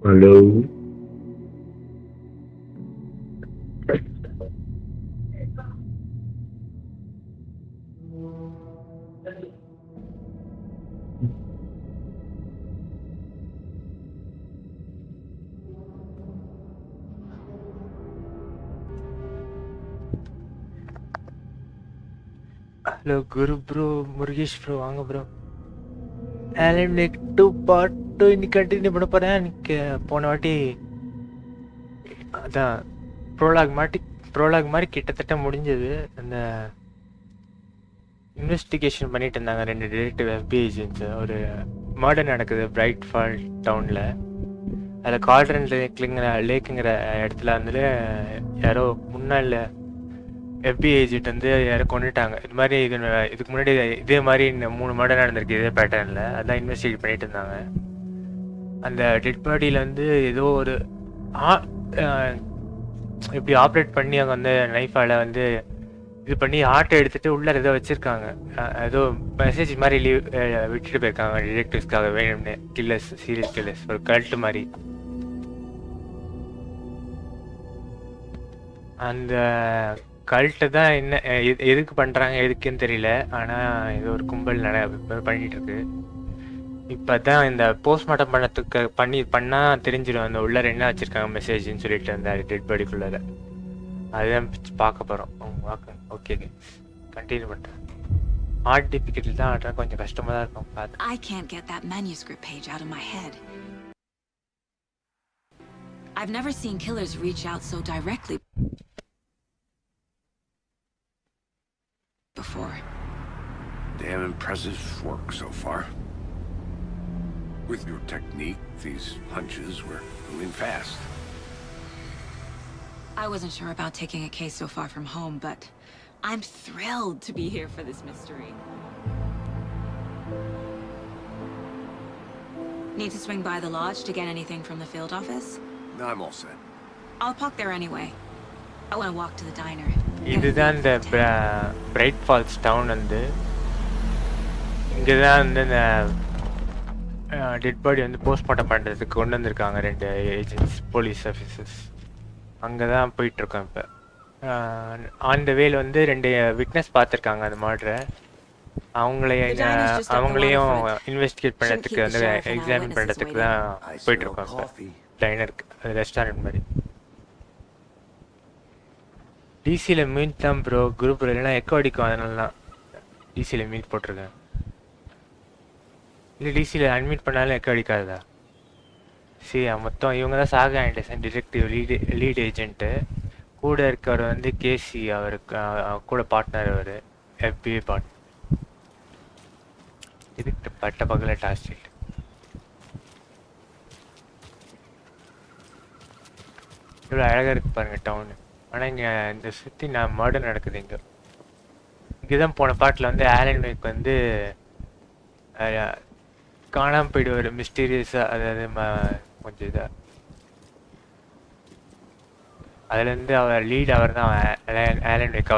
Hello. Hello குரு bro, Murugesh bro, வாங்க bro. Alan make 2 part 2 இன்னைக்கு continue பண்ண போகிறேன். இன்னைக்கு போன வாட்டி அதான் ப்ரோலாக் மாதிரி கிட்டத்தட்ட முடிஞ்சது. அந்த இன்வெஸ்டிகேஷன் பண்ணிட்டு இருந்தாங்க 2 டிடெக்டிவ் FBI ஏஜென்ட்ஸ். ஒரு மர்டர் நடக்குது பிரைட் ஃபால் டவுனில். அதில் கால்ட்ரன் லேக்குங்கிற இடத்துல வந்து யாரோ முன்னாள் FBI ஏஜென்ட் வந்து யாரோ கொண்டுட்டாங்க. இது மாதிரி இதுக்கு முன்னாடி இதே மாதிரி 3 மர்டர் நடந்திருக்கு இதே பேட்டர்னில். அதான் இன்வெஸ்டிகேட் பண்ணிட்டு இருந்தாங்க. அந்த டெட் பாடியில் வந்து ஏதோ ஒரு இப்படி ஆப்ரேட் பண்ணி அங்கே வந்து நைஃபால் வந்து இது பண்ணி ஹார்ட்டை எடுத்துகிட்டு உள்ளே ஏதோ வச்சுருக்காங்க. ஏதோ மெசேஜ் மாதிரி விட்டுட்டு போயிருக்காங்க டிடெக்டிவ்ஸ்க்காக வேணும்னு. கில்லர்ஸ், சீரியஸ் கில்லர்ஸ், ஒரு கல்ட்டு மாதிரி. அந்த கல்ட்டு தான் என்ன எதுக்கு பண்ணுறாங்க எதுக்குன்னு தெரியல. ஆனால் இது ஒரு கும்பல் பண்ணிகிட்டு இருக்கு. இப்போ தான் இந்த போஸ்ட்மார்ட்டம் பண்ணத்துக்கு பண்ணால் தெரிஞ்சிடும் அந்த உள்ளார என்ன வச்சுருக்காங்க மெசேஜ்னு சொல்லிட்டு அந்த டெட் பாடிக்குள்ளார. அதுதான் பார்க்க போகிறோம். ஓகே, கண்டினியூ பண்ணுறேன். ஹார்ட் டிஃபிகல்ட்டி தான் ஆடுறேன், கொஞ்சம் கஷ்டமாக தான் இருக்கும் பார்த்து. I can't get that manuscript page out of my head. I've never seen killers reach out so directly before. Damn impressive work so far. With your technique, these hunches were moving fast. I wasn't sure about taking a case so far from home, but I'm thrilled to be here for this mystery. Need to swing by the lodge to get anything from the field office? No, I'm all set. I'll park there anyway. I want to walk to the diner. இதுதான் இந்த bright falls down. வந்து இங்கே தான் வந்து இந்த dead body வந்து postmortem பண்ணுறதுக்கு கொண்டு வந்திருக்காங்க 2 ஏஜென்ட்ஸ், போலீஸ் ஆஃபீஸர்ஸ். அங்கே தான் போயிட்டுருக்கோம் இப்போ. ஆன் த வேல வந்து 2 விட்னஸ் பார்த்துருக்காங்க அந்த மர்டரை. அவங்களையும் இன்வெஸ்டிகேட் பண்ணுறதுக்கு வந்து எக்ஸாமின் பண்ணுறதுக்கு தான் போயிட்டுருக்கோம் இப்போ. டைனருக்கு, அது ரெஸ்டாரண்ட் மாதிரி. டிசியில் மீட் தான் ப்ரோ, குரூப் இல்லைன்னா எக்கோ அடிக்கும், அதனால தான் டிசியில் மீட் போட்டிருக்கேன். இல்லை டிசியில் அட்மிட் பண்ணாலும் எக்கோ அடிக்காதா? சரி, மொத்தம் இவங்க தான் சாகா ஆண்டர்சன் டிடெக்டிவ் லீட் ஏஜென்ட்டு. கூட இருக்கவர் வந்து கேசி, அவருக்கு கூட பார்ட்னர். அவர் FBI பார்ட்னர். இதுக்கு பட்ட பகல டாஸ்ட். இவ்வளோ அழகாக இருக்கு பாருங்க டவுனு. ஆனால் இங்கே இந்த சுற்றி மர்டர் நடக்குது. இங்கே தான் போன பாட்டில் வந்து ஆலன் வேக் வந்து காணாமல் போயிடுவார் மிஸ்டீரியஸாக. அதாவது கொஞ்சம் இதாக அதுலேருந்து அவர் அவர் தான் ஆலன் வேக்.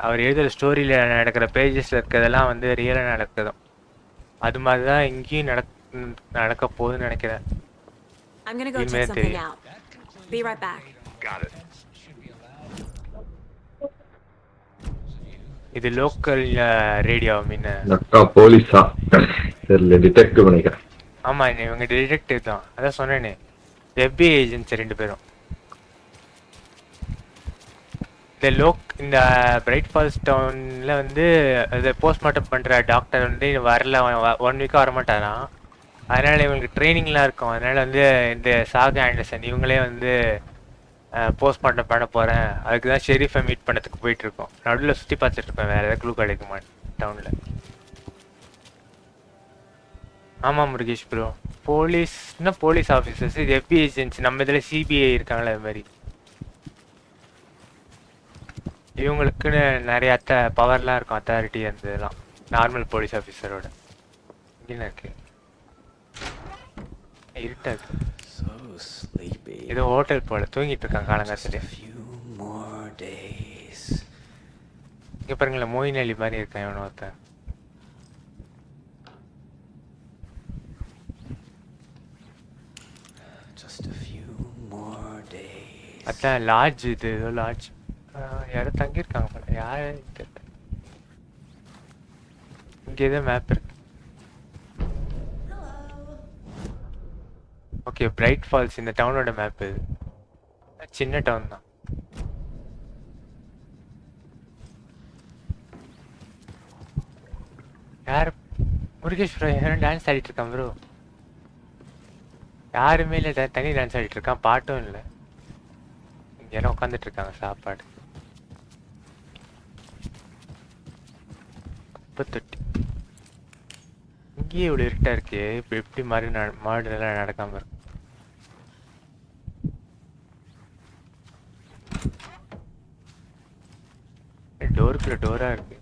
அவர் எழுதுகிற ஸ்டோரியில் நடக்கிற பேஜஸில் இருக்கிறதெல்லாம் வந்து ரியலாக நடக்குதும். அது மாதிரி தான் இங்கேயும் நடக்க போகுதுன்னு நினைக்கிறேன். இனிமேல் தெரியும். Be right back. Got it. இது லோக்கல் ரேடியோ மீன் போலீஸா தெரியல, டிடெக்டிவ் நினைக்கிறேன். ஆமாம், இவங்க டிடெக்டிவ் தான். அதான் சொன்னேனே, FBI ஏஜென்ட்ஸ் 2 பேரும். இந்த பிரைட் ஃபால்ஸ் டவுனில் வந்து அது போஸ்ட்மார்ட்டம் பண்ணுற டாக்டர் வந்து வரல, 1 வீக்காக வரமாட்டாராம். அதனால் இவங்களுக்கு ட்ரைனிங்லாம் இருக்கும். அதனால் வந்து இந்த சாகா ஆண்டர்சன் இவங்களே வந்து போஸ்ட்மார்ட்டம் பண்ண போகிறேன், அதுக்கு தான் ஷெரீஃபை மீட் பண்ணதுக்கு போயிட்டுருக்கோம். நடுவில் சுற்றி பார்த்துட்ருப்பேன், வேறு ஏதாவது க்ளூ கிடைக்குமா டவுனில். ஆமாம் முருகேஷ் ப்ரோ, போலீஸ் ஆஃபீஸர்ஸ், இது FBI ஏஜென்ட்ஸ். நம்ம இதில் CBI இருக்காங்களே, அது மாதிரி. இவங்களுக்குன்னு நிறைய பவர்லாம் இருக்கும், அத்தாரிட்டி. அந்த இதெல்லாம் நார்மல் போலீஸ் ஆஃபீஸரோட இங்கே இருக்கு. இருட்டாது, ஏதோ ஹோட்டல் போல தூங்கிட்டு இருக்காங்க காலங்காலத்துல. இங்க பாருங்களேன், மோயின் அலி மாதிரி இருக்கான் இவன் ஒருத்தன். Just a லாட்ஜ் இது ஏதோ லாட்ஜ். யாரும் தங்கியிருக்காங்க போல. யாரு தெரியல. இங்கே ஏதோ மேப் இருக்கு. ஓகே, பிரைட் ஃபால்ஸ் இந்த டவுனோட மேப் இது. சின்ன டவுன் தான். யார் முருகேஷ் ப்ரோ யாரும் டான்ஸ் ஆடிட்டு இருக்கான் ப்ரோ? யாருமே இல்லை, தனி டான்ஸ் ஆடிட்டு இருக்கான். பாட்டும் இல்லை. இங்க யாரும் உட்காந்துட்டு இருக்காங்க சாப்பாடு. தொட்டி இங்கேயே இவ்வளோ இருட்டா இருக்கே. இப்போ எப்படி மாடு எல்லாம் நடக்காம இருக்கும்? டோருக்குள்ள டோரா இருக்கு.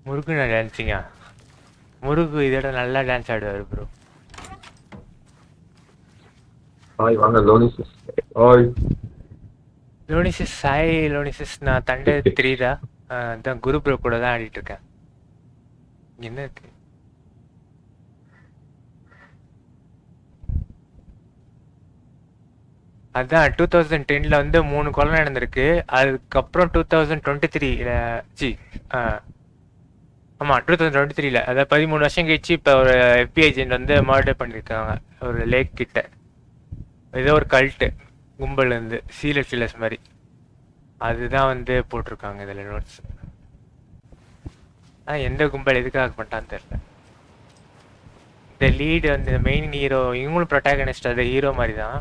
முருகு நான் டான்ஸிங்கா? முருகு இதோட நல்லா டான்ஸ் ஆடுவாரு ப்ரோ. ஹாய் வாங்க லோனிசிஸ். ஹாய் லோனிசிஸ். ஹாய் லோனிசிஸ். நான் தண்டை 3 தான். அதான் குரு ப்ரோ கூட தான் ஆடிட்டு இருக்கேன். என்ன இருக்கு? அதான் 2010ல வந்து 3 கொலை நடந்திருக்கு. அதுக்கப்புறம் 2023 ஆமா 2023ல அதாவது 13 வருஷம் கழிச்சு இப்போ ஒரு FBI ஏஜென்ட் வந்து மர்டர் பண்ணியிருக்காங்க ஒரு லேக் கிட்ட. ஏதோ ஒரு கல்ட்டு கும்பல் இருந்து சீலஸ் மாதிரி. அதுதான் வந்து போட்டிருக்காங்க இதில் நோட்ஸ். எந்த கும்பல் எதுக்காக பண்ணிட்டான்னு தெரியல. இந்த லீடு வந்து மெயின் ஹீரோ, இவங்களும் ப்ரொட்டாகனிஸ்ட், அது ஹீரோ மாதிரி தான்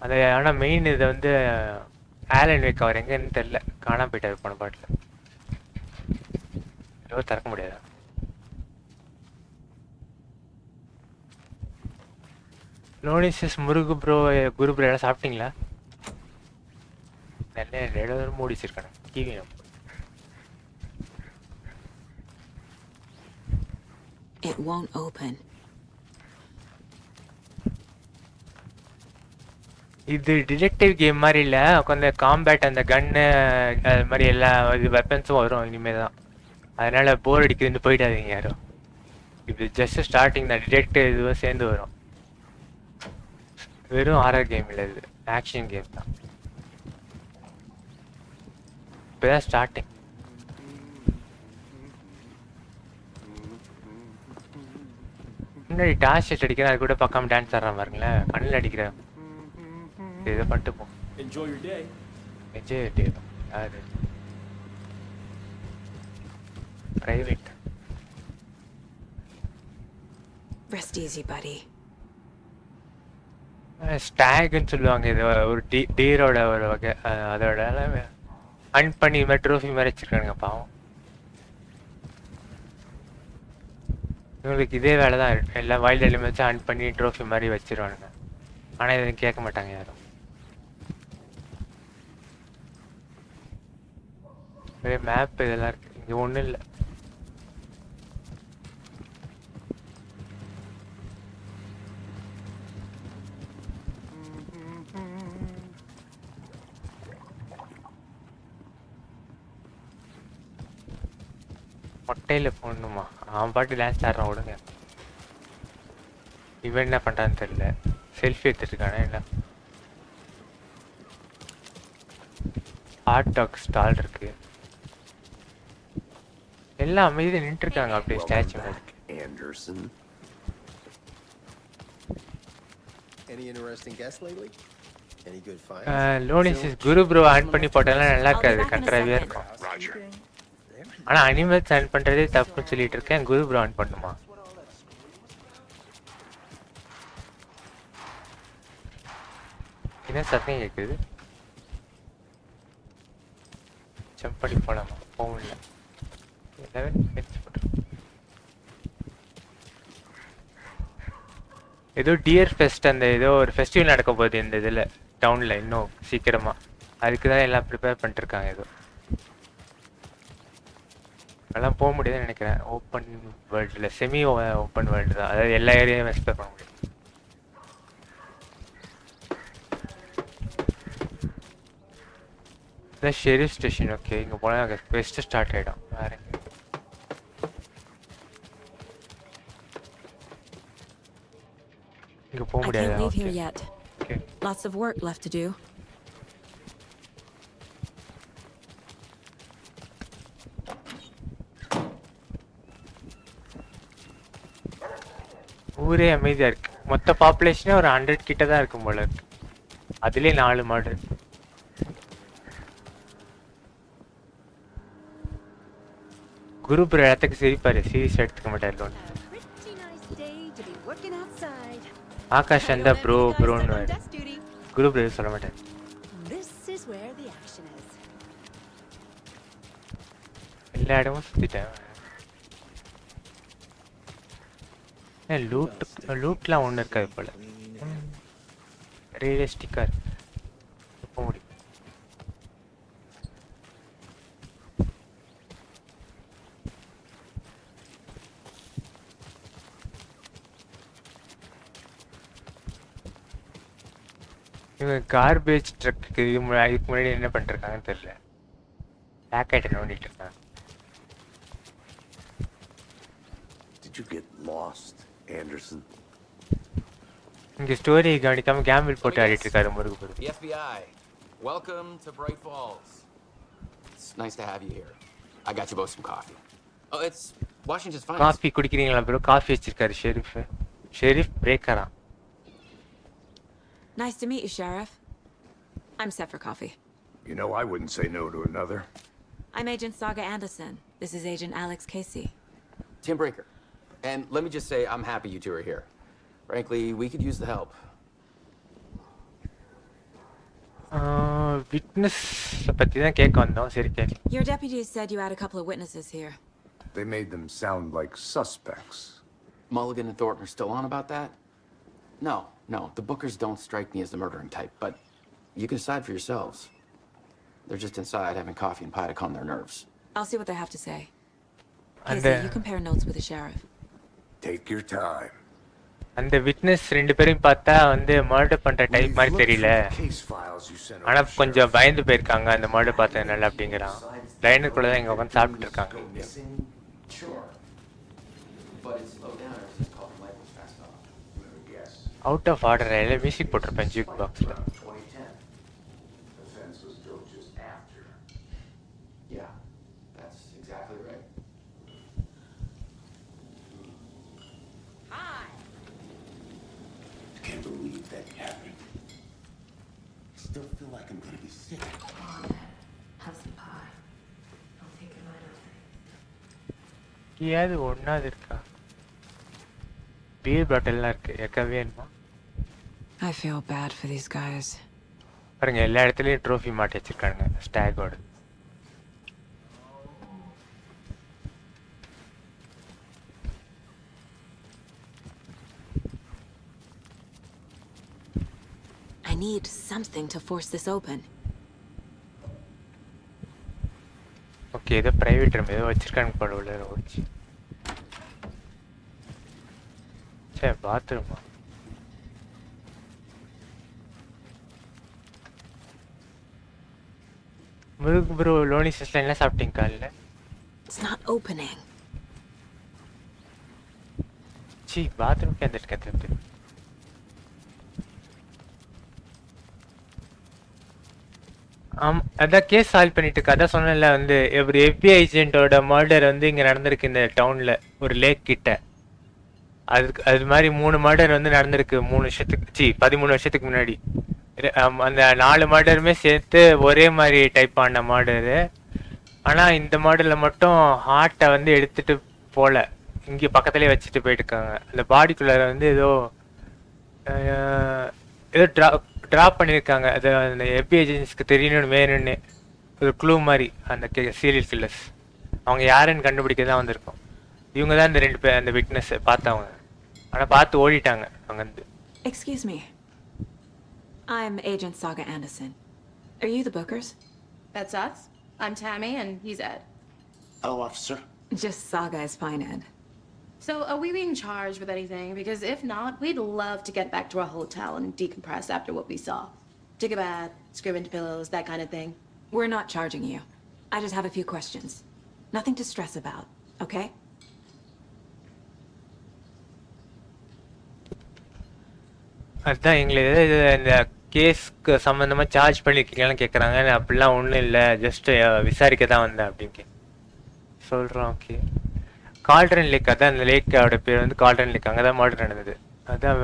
அது. ஆனால் மெயின் இதை வந்து ஆலன் வேக் அவர் எங்கன்னு தெரியல, காணாம போயிட்டாரு போன பாட்டில். திறக்க முடியாதா? லோனிசஸ் முருகு ப்ரோ குரு ப்ரோ எல்லாம் சாப்பிட்டீங்களா? நல்ல மூடி வச்சிருக்கானு டிவி. It won't open. இது டிடெக்டிவ் கேம் மாதிரி இல்ல, கொஞ்சம் காம்பேட் அந்த கன்னு அது மாதிரி எல்லா வெப்பன்ஸும் வரும் இனிமே தான். அதனால போர் அடிக்குதுன்னு போயிடாதீங்க யாரும். இது ஜஸ்ட் ஸ்டார்டிங் தான். டிடெக்டிவ் இதுவும் சேர்ந்து வரும். வெறும் ஹாரர் கேம் இல்லை, இது ஆக்ஷன் கேம் தான். இப்போதான் ஸ்டார்டிங். முன்னாடி டார்ச் லைட் அடிக்கிறேன், அது கூட பார்க்காம டான்ஸ் ஆடுறான் பாருங்களேன். கண்ணில் அடிக்கிறேன். இதை பண்ணிட்டு போ. என்ஜாய் டே. யாரு பிரைவேட்? Rest easy, buddy. ஸ்டாக்னு சொல்லுவாங்க. இது ஒரு டீரோட ஒரு வகை. அதோட அன் பண்ணி இது மாதிரி ட்ரோஃபி மாதிரி வச்சிருக்கானுங்க பாவம். இவங்களுக்கு இதே வேலை தான். எல்லா வைல்ட் எலிமெண்ட்ஸும் அன் பண்ணி ட்ரோஃபி மாதிரி வச்சிருவானுங்க. ஆனால் இதை கேட்க மாட்டாங்க யாரும். மேப் இதெல்லாம் இருக்கு. இங்கே ஒன்றும் இல்லை. மொட்டையில் போடணுமா? அவன் பாட்டு டான்ஸ் ஆடுறான். விடுங்க. இவன் என்ன பண்ணுறான்னு தெரியல. செல்ஃபி எடுத்துருக்கானே இல்லை. ஹாட் டாக் ஸ்டால் இருக்கு. எல்லாம் அமைதியாக நின்று இருக்காங்க அப்படியே statue Anderson. Any interesting guests lately? Any good finds? லோனிசிஸ் குரு ப்ரோ ஆன் பண்ணி போட்டாலும் நல்லா இருக்காது, கண்ட்ராவியாக இருக்கும். ஆனால் அனிமல்ஸ் ஆன் பண்ணுறதே தப்புன்னு சொல்லிட்டு இருக்கேன். குரு ப்ரோ ஆன் பண்ணுமா? என்ன சத்தம் கேட்குது? ஜம்ப் பண்ணி போகலாமா? போகல. 11 minutes போட்டு. ஏதோ டியர் ஃபெஸ்ட், அந்த ஏதோ ஒரு ஃபெஸ்டிவல் நடக்க போகுது இந்த இதில் டவுனில் இன்னும் சீக்கிரமாக. அதுக்கு தான் எல்லாம் ப்ரிப்பேர் பண்ணிட்டுருக்காங்க. ஏதோ அதெல்லாம் போக முடியாதுன்னு நினைக்கிறேன். ஓப்பன் வேர்ல்டில் செமி ஓப்பன் வேர்ல்டு தான். அதாவது எல்லா ஏரியாவும் எக்ஸ்ப்ளோர் பண்ண முடியும். The sheriff station, okay. இங்க போனா quest start ஆயிடும். வேற இங்க போக I முடியாது. can't leave here yet. Okay. Lots of work left to do. ஊரே அமைதியா இருக்கு. மொத்த பாப்புலேஷனே ஒரு 100 கிட்ட தான் இருக்கும் போல இருக்கு. அதுலயே 4 மாடு. குரு ப்ரோ இடத்துக்கு சிரிப்பாரு, சீரியஸ் எடுத்துக்க மாட்டாரு. ஆகாஷ் அந்த ப்ரோ ப்ரோன்னு குரு ப்ரோ சொல்ல மாட்டாரு. எல்லா இடமும் சுத்திட்டேன். லூட்லாம் ஒன்று இருக்காது போல. ரியலிஸ்டிக்காக இருக்கு. போக முடியும். இவங்க கார்பேஜ் ட்ரக்கு இதுக்கு முன்னாடி என்ன பண்ணிருக்காங்கன்னு தெரியல. பேக் ஆயிட்டு நோண்டிட்டு இருக்காங்க. Did you get lost, Anderson? இங்க ஸ்டோரி கவனிக்காம கேம்பிள் போட்டு ஆடிட்டு இருக்காரு முருகு bro. The FBI. Welcome to Bright Falls. It's nice to have you here. I got you both some coffee. Oh, it's Washington's finest. Coffee குடிக்கிறீங்களா bro? Coffee வச்சிருக்காரு sheriff. Sharif பிரேக்கரா. Nice to meet you, Sheriff. I'm set for coffee. You know, I wouldn't say no to another. I'm Agent Saga Anderson. This is Agent Alex Casey. Tim Breaker. And let me just say, I'm happy you two are here. Frankly, we could use the help. Witness பத்தி தான் கேட்க வந்தோம். சரி கேளு. Your deputies said you had a couple of witnesses here. They made them sound like suspects. Mulligan and Thornton are still on about that? No. The Bookers don't strike me as the murdering type, but you can decide for yourselves. They're just inside having coffee and pie to calm their nerves. I'll see what they have to say. Casey, you compare notes with the sheriff. Take your time. அந்த witness ரெண்டு பேரும் பார்த்தா வந்து murder பண்ற type மாதிரி தெரியல. ஆனா கொஞ்சம் பயந்து போயிருக்காங்க அந்த மர்டர் பார்த்ததுனால அப்படிங்கிறான். லைனுக்குள்ள தான் இங்க உட்காந்து சாப்பிட்டு இருக்காங்க. அவுட் ஆஃப் ஆர்டர் எல்லாம் மியூசிக் போட்டிருப்பேன் ஜூக் பாக்ஸ்ல. Can't believe that happened. Still feel like I'm gonna be sick. Come on, then. Have some pie. I'll take your mind off it. ஏது ஒன்னாது இருக்கா? பீர் பாட்டில்லாம் இருக்கு. எக்க வேணுமா? I feel bad for these guys. பாருங்க எல்லா இடத்துலயும் ட்ரோஃபி மாட்டி வச்சிருக்காங்க ஸ்டாகோட. I need something to force this open. Okay ஏதோ பிரைவேட் ரூம் ஏதோ வச்சிருக்காங்க போல உள்ள ரோச்சு. சே பாத்ரூமா? முருகு ப்ரோ லோனி சிஸ்ல என்ன சாப்பிட்டீங்க காலையில? It's not opening. C bathroom के अंदर कहते हैं. அதான் கேஸ் சால்வ் பண்ணிட்டு இருக்கு. அதான் சொன்னேன்ல வந்து ஒரு FBI ஏஜென்ட்டோட மர்டர் வந்து இங்க நடந்திருக்கு இந்த டவுன்ல ஒரு லேக் கிட்ட. அது மாதிரி 3 மர்டர் வந்து நடந்திருக்கு 13 வருஷத்துக்கு முன்னாடி. அந்த 4 மர்டருமே சேர்த்து ஒரே மாதிரி டைப் ஆன மர்டரு. ஆனா இந்த மர்டர்ல மட்டும் ஹார்ட்டை வந்து எடுத்துட்டு போல, இங்க பக்கத்துலயே வச்சுட்டு போயிட்டுருக்காங்க. அந்த பாடிக்குள்ள வந்து ஏதோ ட்ராப் பண்ணியிருக்காங்க. அது அந்த FBI ஏஜென்ட்ஸ்க்கு தெரியணும்னு வேணும்னு ஒரு க்ளூ மாதிரி அந்த சீரியல் கில்லர்ஸ் அவங்க யாருன்னு கண்டுபிடிக்க தான் வந்திருக்கோம். இவங்க தான் இந்த 2 பேர் அந்த விட்னஸ் பார்த்தவங்க. ஆனால் பார்த்து ஓடிட்டாங்க அங்கேருந்து. Excuse me. I'm Agent Saga Anderson. Are you the Bookers? That's us. I'm Tammy, and he's Ed. Hello, officer. Just Saga is fine, Ed. So, are we being charged with anything? Because if not, we'd love to get back to our hotel and decompress after what we saw. Take a bath, scream into pillows, that kind of thing. We're not charging you. I just have a few questions. Nothing to stress about, okay? அதுதான் எங்களுக்கு இந்த கேஸ்க்கு சம்மந்தமாக charge பண்ணியிருக்கீங்களான்னு கேட்குறாங்க. அப்படிலாம் ஒன்றும் இல்லை, just விசாரிக்க தான் வந்தேன் அப்படின்னு சொல்கிறோம். ஓகே. கால்ட்ரன் லேக், அதான் அந்த லேக்கோட பேர் வந்து கால்ட்ரன் லேக். அங்கே தான் மர்டர் நடந்தது. அதான்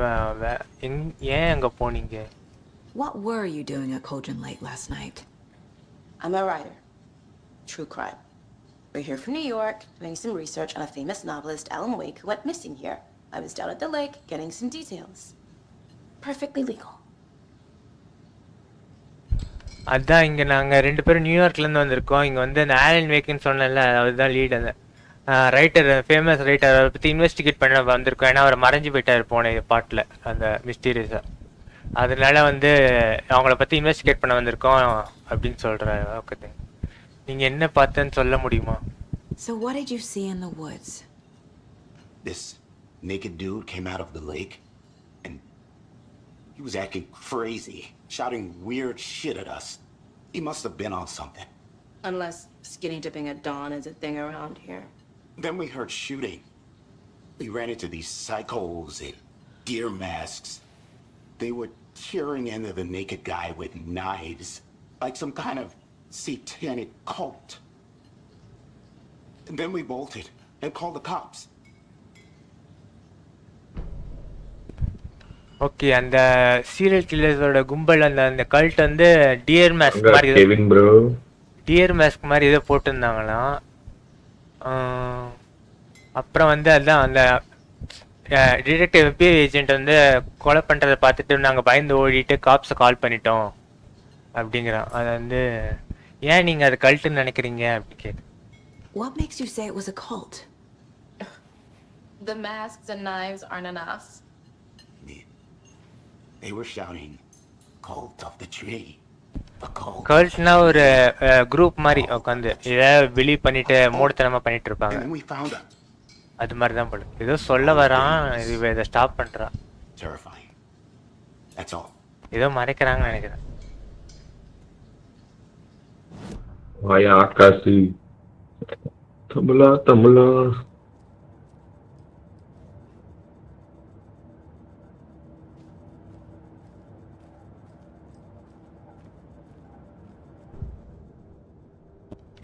ஏன் அங்கே போனீங்க? What were you doing at Cauldron Lake last night? I'm a writer. True crime. We're here from New York, doing some research on a famous novelist, Alan Wake, who went missing here. I was down at the lake, getting some details. Perfectly legal. அதான் இங்கே நாங்கள் 2 பேரும் நியூயார்க்லேருந்து வந்திருக்கோம். இங்கே வந்து அந்த Alan வேக்குன்னு சொன்னல, அதுதான் லீட். அந்த ரைட்டர், ஃபேமஸ் ரைட்டர், அவரை பற்றி இன்வெஸ்டிகேட் பண்ண வந்திருக்கோம். ஏன்னா அவர் மறைஞ்சு போயிட்டார் போன பாட்டில், அந்த மிஸ்டீரியஸாக. அதனால வந்து அவங்கள பற்றி இன்வெஸ்டிகேட் பண்ண வந்திருக்கோம் அப்படின்னு சொல்கிறாரு. ஓகே, நீங்கள் என்ன பார்த்தேன்னு சொல்ல முடியுமா? So what did you see in the woods? This naked dude came out of the lake, and he was acting crazy, shouting weird shit at us. He must have been on something. Unless skinny dipping at dawn is a thing around here. Then we heard shooting. We ran into these psychos in deer masks. They were tearing into the naked guy with knives, like some kind of satanic cult. And then we bolted and called the cops. Okay, அந்த serial கில்லர்ஸோட கும்பல், அந்த cult வந்து dear mask மாதிரி dear mask மாதிரி ஏதோ போட்டிருந்தாங்களாம். அப்புறம் வந்து அதுதான் அந்த டிடெக்டிவ் FBI ஏஜென்ட் வந்து கொலை பண்ணுறதை பார்த்துட்டு நாங்கள் பயந்து ஓடிட்டு காப்ஸை கால் பண்ணிட்டோம் அப்படிங்கிறான். அது வந்து ஏன் நீங்கள் அது கல்ட்டுன்னு நினைக்கிறீங்க அப்படி கேட்டு. What makes you say it was a cult? The masks and knives aren't enough. They were shouting, "Cult of the tree." கல்ட்னா ஒரு குரூப் மாதிரி உட்காந்து ஏதாவது பிலீவ் பண்ணிட்டு மூடத்தனமாக பண்ணிட்டு இருப்பாங்க. அது மாதிரி தான் போல. ஏதோ சொல்ல வரான், இதை ஸ்டாப் பண்ணுறான். ஏதோ மறைக்கிறாங்கன்னு நினைக்கிறேன். வாயா ஆகாசி, தமிழா தமிழா.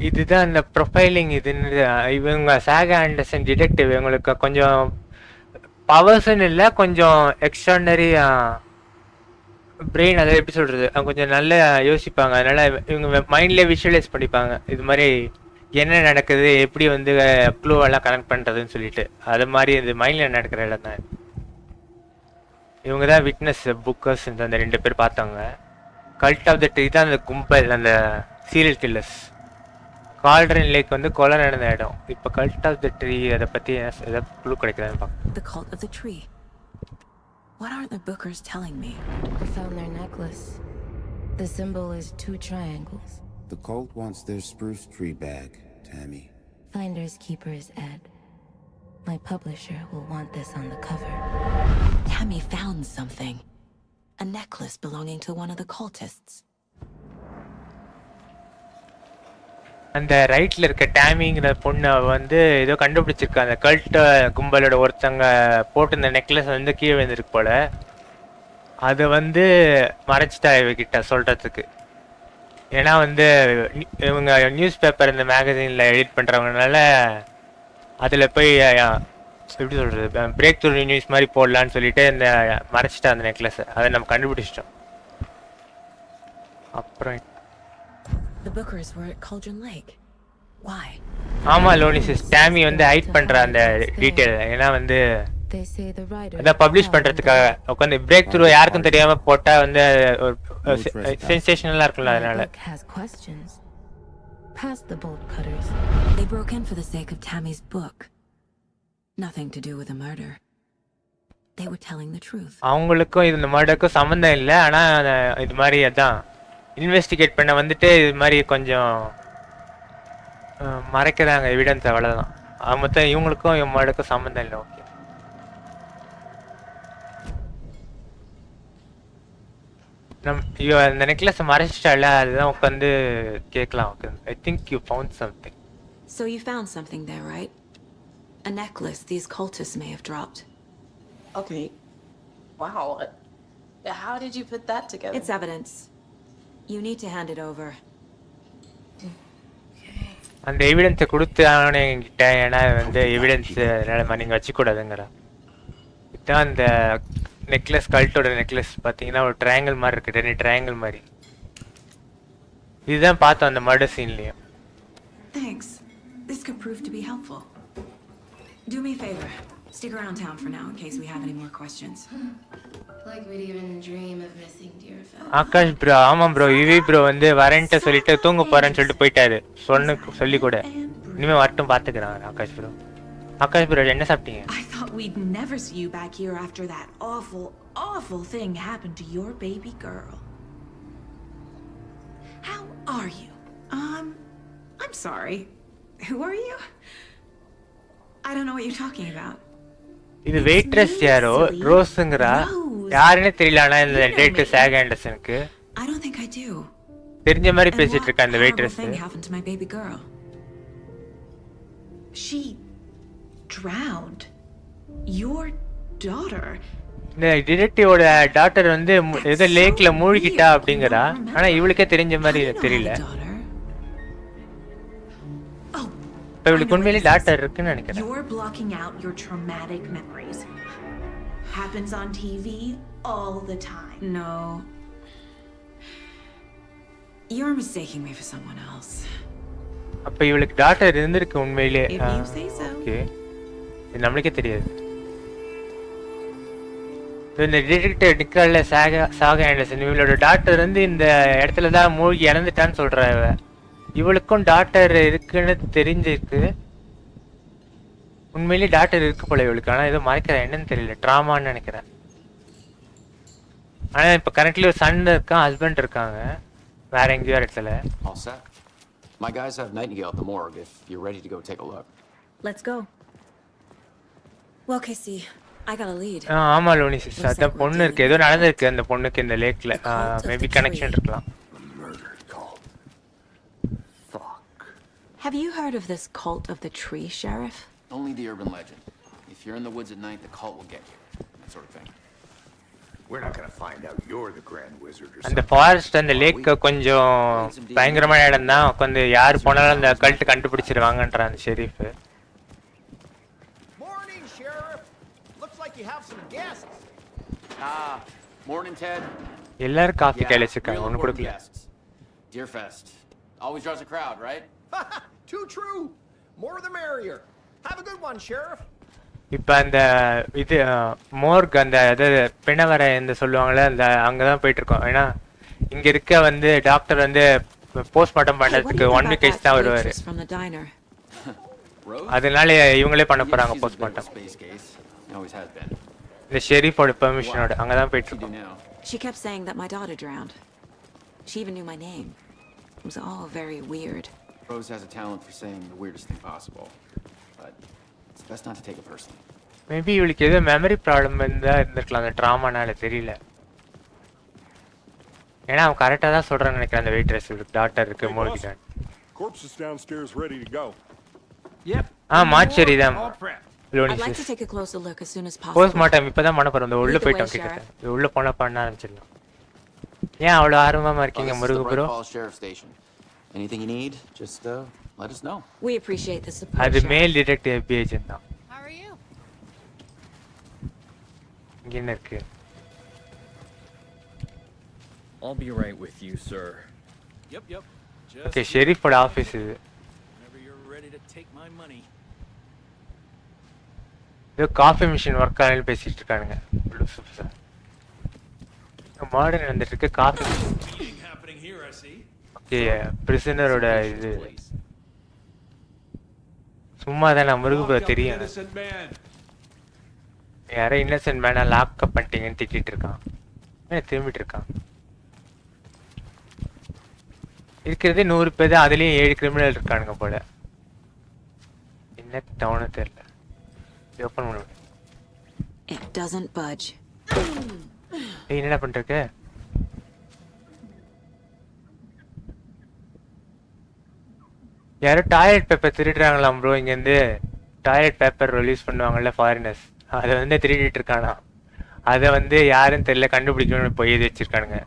இதுதான் இந்த ப்ரொஃபைலிங். இதுன்னு இவங்க சாகா ஆண்டர்சன் டிடெக்டிவ். இவங்களுக்கு கொஞ்சம் பவர்ஸ்ன்னு இல்லை, கொஞ்சம் எக்ஸ்ட்ரானரி பிரெயின். அதை எப்படி சொல்கிறது, கொஞ்சம் நல்லா யோசிப்பாங்க. அதனால் இவங்க மைண்ட்லேயே விஷுவலைஸ் பண்ணிப்பாங்க. இது மாதிரி என்ன நடக்குது, எப்படி வந்து க்ளூவெல்லாம் கனெக்ட் பண்ணுறதுன்னு சொல்லிட்டு. அது மாதிரி இது மைண்டில் நடக்கிற இடம் தான். இவங்க தான் விட்னஸ் புக்கர்ஸ். அந்த 2 பேர் பார்த்தாங்க. கல்ட் ஆஃப் த ட்ரீ தான் அந்த கும்பல், அந்த சீரியல் கில்லர்ஸ். கால்ட்ரன் லேக் வந்து கொலை நடந்த இடம். இப்போ கல்ட் ஆஃப் த ட்ரீ அதை பற்றி ஏதாவது க்ளூ கிடைக்குதான்னு பார்க்கலாம். The cult of the tree. What aren't the bookers telling me? I found their necklace. The symbol is 2 triangles. The cult wants their spruce tree bag, Tammy. Finders keepers, Ed. My publisher will want this on the cover. Tammy found something. A necklace belonging to one of the cultists. அந்த ரைட்டில் இருக்க டேமிங்கிற பொண்ணை வந்து ஏதோ கண்டுபிடிச்சிருக்கா. அந்த cult கும்பலோட ஒருத்தங்க போட்டு இந்த நெக்லஸ் வந்து கீழே வந்துருக்கு போல. அதை வந்து மறைச்சிட்டா இவகிட்ட சொல்கிறதுக்கு. ஏன்னா வந்து இவங்க நியூஸ் பேப்பர், இந்த மேகசினில் எடிட் பண்ணுறவங்கனால அதில் போய் எப்படி சொல்கிறது, பிரேக் த்ரூ நியூஸ் மாதிரி போடலான்னு சொல்லிட்டு இந்த மறைச்சிட்டா அந்த நெக்லஸை. அதை நம்ம கண்டுபிடிச்சிட்டோம். அப்புறம் The bookers were at Cauldron Lake. Why? ஆமா லோனிசிஸ், டேமி வந்து ஹைட் பண்ற அந்த டீடைல். ஏன்னா வந்து அத பப்ளிஷ் பண்றதுக்காக உட்காந்து பிரேக் த்ரூ யாருக்கும் தெரியாம போட்டா வந்து சென்சேஷனலா இருக்கும்ல. அதனால Past the bolt cutters. They broke in for the sake of Tammy's book. Nothing to do with the murder. They were telling the truth. அவங்களுக்கும் இந்த மர்டருக்கும் சம்பந்தம் இல்லை. ஆனா இது மாதிரி அதான் இன்வெஸ்டிகேட் பண்ண வந்துட்டு இது மாதிரி கொஞ்சம் மறைக்கிறாங்க எவிடன்ஸ். அவ்வளோதான். மொத்தம் இவங்களுக்கும் மர்டருக்கும் சம்மந்தம் இல்லை. ஓகே, அந்த நெக்லஸ் மறைச்சிட்டால அதுதான் உட்காந்து கேட்கலாம் உட்காந்து. I think you found something. So you found something there, right? A necklace these cultists may have dropped. Okay. Wow. How did you put that together? It's evidence. You need to hand it over. அந்த எவிடன்ஸை கொடுத்து அவனை என்கிட்ட, ஏன்னா வந்து evidence நீங்கள் வச்சுக்கூடாதுங்கிறா. இதுதான் அந்த necklace, கல்ட்டோட necklace பார்த்தீங்கன்னா ஒரு ட்ரையாங்கிள் மாதிரி இருக்கு, 2 ட்ரையாங்கிள் மாதிரி. இதுதான் பார்த்தோம் அந்த murder சீன்லேயும். Thanks. This could prove to be helpful. Do me a favor. Stick around town for now in case we have any more questions. Like we'd even dream of missing dear fellow. Akash bro, ஆமாம் bro, UV bro வந்து வரேன்ட்டு சொல்லிட்டு தூங்க போறேன்னு சொல்லிட்டு போயிட்டாரு. சொல்லி கூட இனிமே வரட்டும் பார்த்துக்கிறான் ஆகாஷ் ப்ரோ. ஆகாஷ் ப்ரோ என்ன சாப்பிட்டீங்க? I thought we'd never see you back here after that awful thing happened to your baby girl. How are you? I'm sorry. Who are you? I don't know what you're talking about. இது waitress யாரோ ரோஸ்ங்கறா, யாருன்னு தெரியல. ஆனா இந்த டேட் சாகா ஆண்டர்சனுக்கு I don't think I do. தெரிஞ்ச மாதிரி பேசிட்டு இருக்கா அந்த waitress. happened to my baby girl? She drowned. Your daughter. இந்த டிடெக்டிவோட டாக்டர் வந்து ஏதோ லேக்ல மூழ்கிட்டா அப்படிங்கறா. ஆனா இவளுக்கே தெரிஞ்ச மாதிரி தெரியல. இவளுக்கு உண்மையிலே டாக்டர் இருக்குன்னு நினைக்கிறேன். You're blocking out your traumatic memories. Happens on TV all the time. No. You're mistaking me for someone else. அப்ப இவளுக்கு டாக்டர் இருந்திருக்கு உண்மையிலே. If you say so. Okay. இது நமக்கே தெரியாது. இந்த டிடெக்டிவ் நிக்கல்ல சாகா ஆண்டர்சன் இவளோட டாக்டர் வந்து இந்த இடத்துல தான் மூழ்கி இறந்துட்டான்னு சொல்றாங்க. இவளுக்கும் டாக்டர் இருக்குன்னு தெரிஞ்சிருக்கு. உண்மையிலேயே டாக்டர் இருக்கு போல இவளுக்கு. ஆனா ஏதோ மறைக்கிறேன், என்னன்னு தெரியல. ட்ராமான்னு நினைக்கிறேன். ஆனா இப்ப கரண்ட்லி ஒரு சன் இருக்கான், ஹஸ்பண்ட் இருக்காங்க வேற எங்கேயோ இடத்துல. All set. My guys have Nightingale at the morgue if you're ready to go take a look. Let's go. Well, Casey, I got a lead. ஆமா லோனி சிஸ்டர், அதான் பொண்ணு இருக்கு, ஏதோ நடந்திருக்கு அந்த பொண்ணுக்கு இந்த லேக்ல. மேபி கனெக்ஷன் இருக்கலாம். Have you heard of this cult of the tree, Sheriff? Only the urban legend. If you're in the woods at night, the cult will get you. That sort of thing. We're not gonna find out you're the Grand Wizard or அந்த something. Forest அந்த லேக் கொஞ்சம் பயங்கரமான இடம் தான். உட்காந்து யார் போனாலும் அந்த கல்ட் கண்டுபிடிச்சிருவாங்கன்ற அந்த Sharif. Morning, Sheriff. Looks like you have some guests. Morning, Ted. எல்லாரும் காஃபி கையில வச்சிருக்காங்க, ஒண்ணு கொடுக்கல. Deerfest. Always draws a crowd, right? Too true. More the merrier. Have a good one, Sheriff. இப்ப அந்த இது மோர்க் அந்த அதாவது பிணவர என்று சொல்லுவாங்கல்ல, அந்த அங்கதான் போயிட்டு இருக்கோம். ஏன்னா இங்க இருக்க வந்து டாக்டர் வந்து போஸ்ட்மார்ட்டம் பண்றதுக்கு 1 week கழிச்சு தான் வருவாரு. அதனால இவங்களே பண்ண போறாங்க போஸ்ட்மார்ட்டம். இந்த ஷெரீஃபோட பெர்மிஷனோட அங்கதான் போயிட்டு இருக்கோம். She kept saying that my daughter drowned. She even knew my name. It was all very weird. Rose has a talent for saying the weirdest thing possible, but it's best not to take it personally. Maybe இவளுக்கு ஏதோ memory problem இருந்திருக்கலாம் அந்த ட்ராமானால, தெரியல. ஏன்னா அவன் கரெக்டா தான் சொல்றான்னு நினைக்கிறேன் அந்த வெயிட்ரஸ் இவளுக்கு டாக்டர் இருக்கு மூழ்கிட்டான். Corpse is downstairs ready to go. Yep. மாச்சேரி தான் lonely I'd like to sis. take a closer look as soon as possible. Postmortem இப்பதான் பண்ண போறோம். உள்ள போயிட்டோம் கிட்ட. உள்ள போனா பண்ண ஆரம்பிச்சிடலாம். ஏன் அவ்வளவு ஆர்வமா இருக்கீங்க முருகு bro? Anything you need, just let us know. We appreciate the support. அது மேல் டிடெக்டிவ் FBI ஏஜென்ட் தான். How are you? இங்க என்ன இருக்கு? I'll be right with you, sir. Yep. Okay, ஷெரீஃபோட ஆபீஸ் இது. Whenever you're ready to take my money. இது coffee machine work ஆனு பேசிட்டு இருக்கானுங்க. மாடர்ன் வந்துட்டு இருக்கு காஃபி மிஷின். ஓகே, பிரிசனரோட இது சும்மா தான் முருகு தெரியும். யாரோ இன்னசென்ட் மேனா லாக் அப் பண்ணிட்டீங்கன்னு திட்டிட்டு இருக்கான். திரும்பிட்டு இருக்கான். இருக்கிறதே 100 பேர் தான், அதுலயும் 7 கிரிமினல் இருக்கானுங்க போல. என்ன டவுனு தெரியல. ஓபன் பண்ணு. It doesn't budge. என்னடா பண்ணிட்டு இருக்க? யாரோ டாய்லெட் பேப்பர் திருடுறாங்களாம் ப்ரோ. இங்கேருந்து டாய்லெட் பேப்பர் ரிலீஸ் பண்ணுவாங்கல்ல ஃபாரினர்ஸ், அதை வந்து திருடிட்டு இருக்கானா. அதை வந்து யாருன்னு தெரியல, கண்டுபிடிக்கணும்னு போய் எழுதி வச்சிருக்கானுங்க.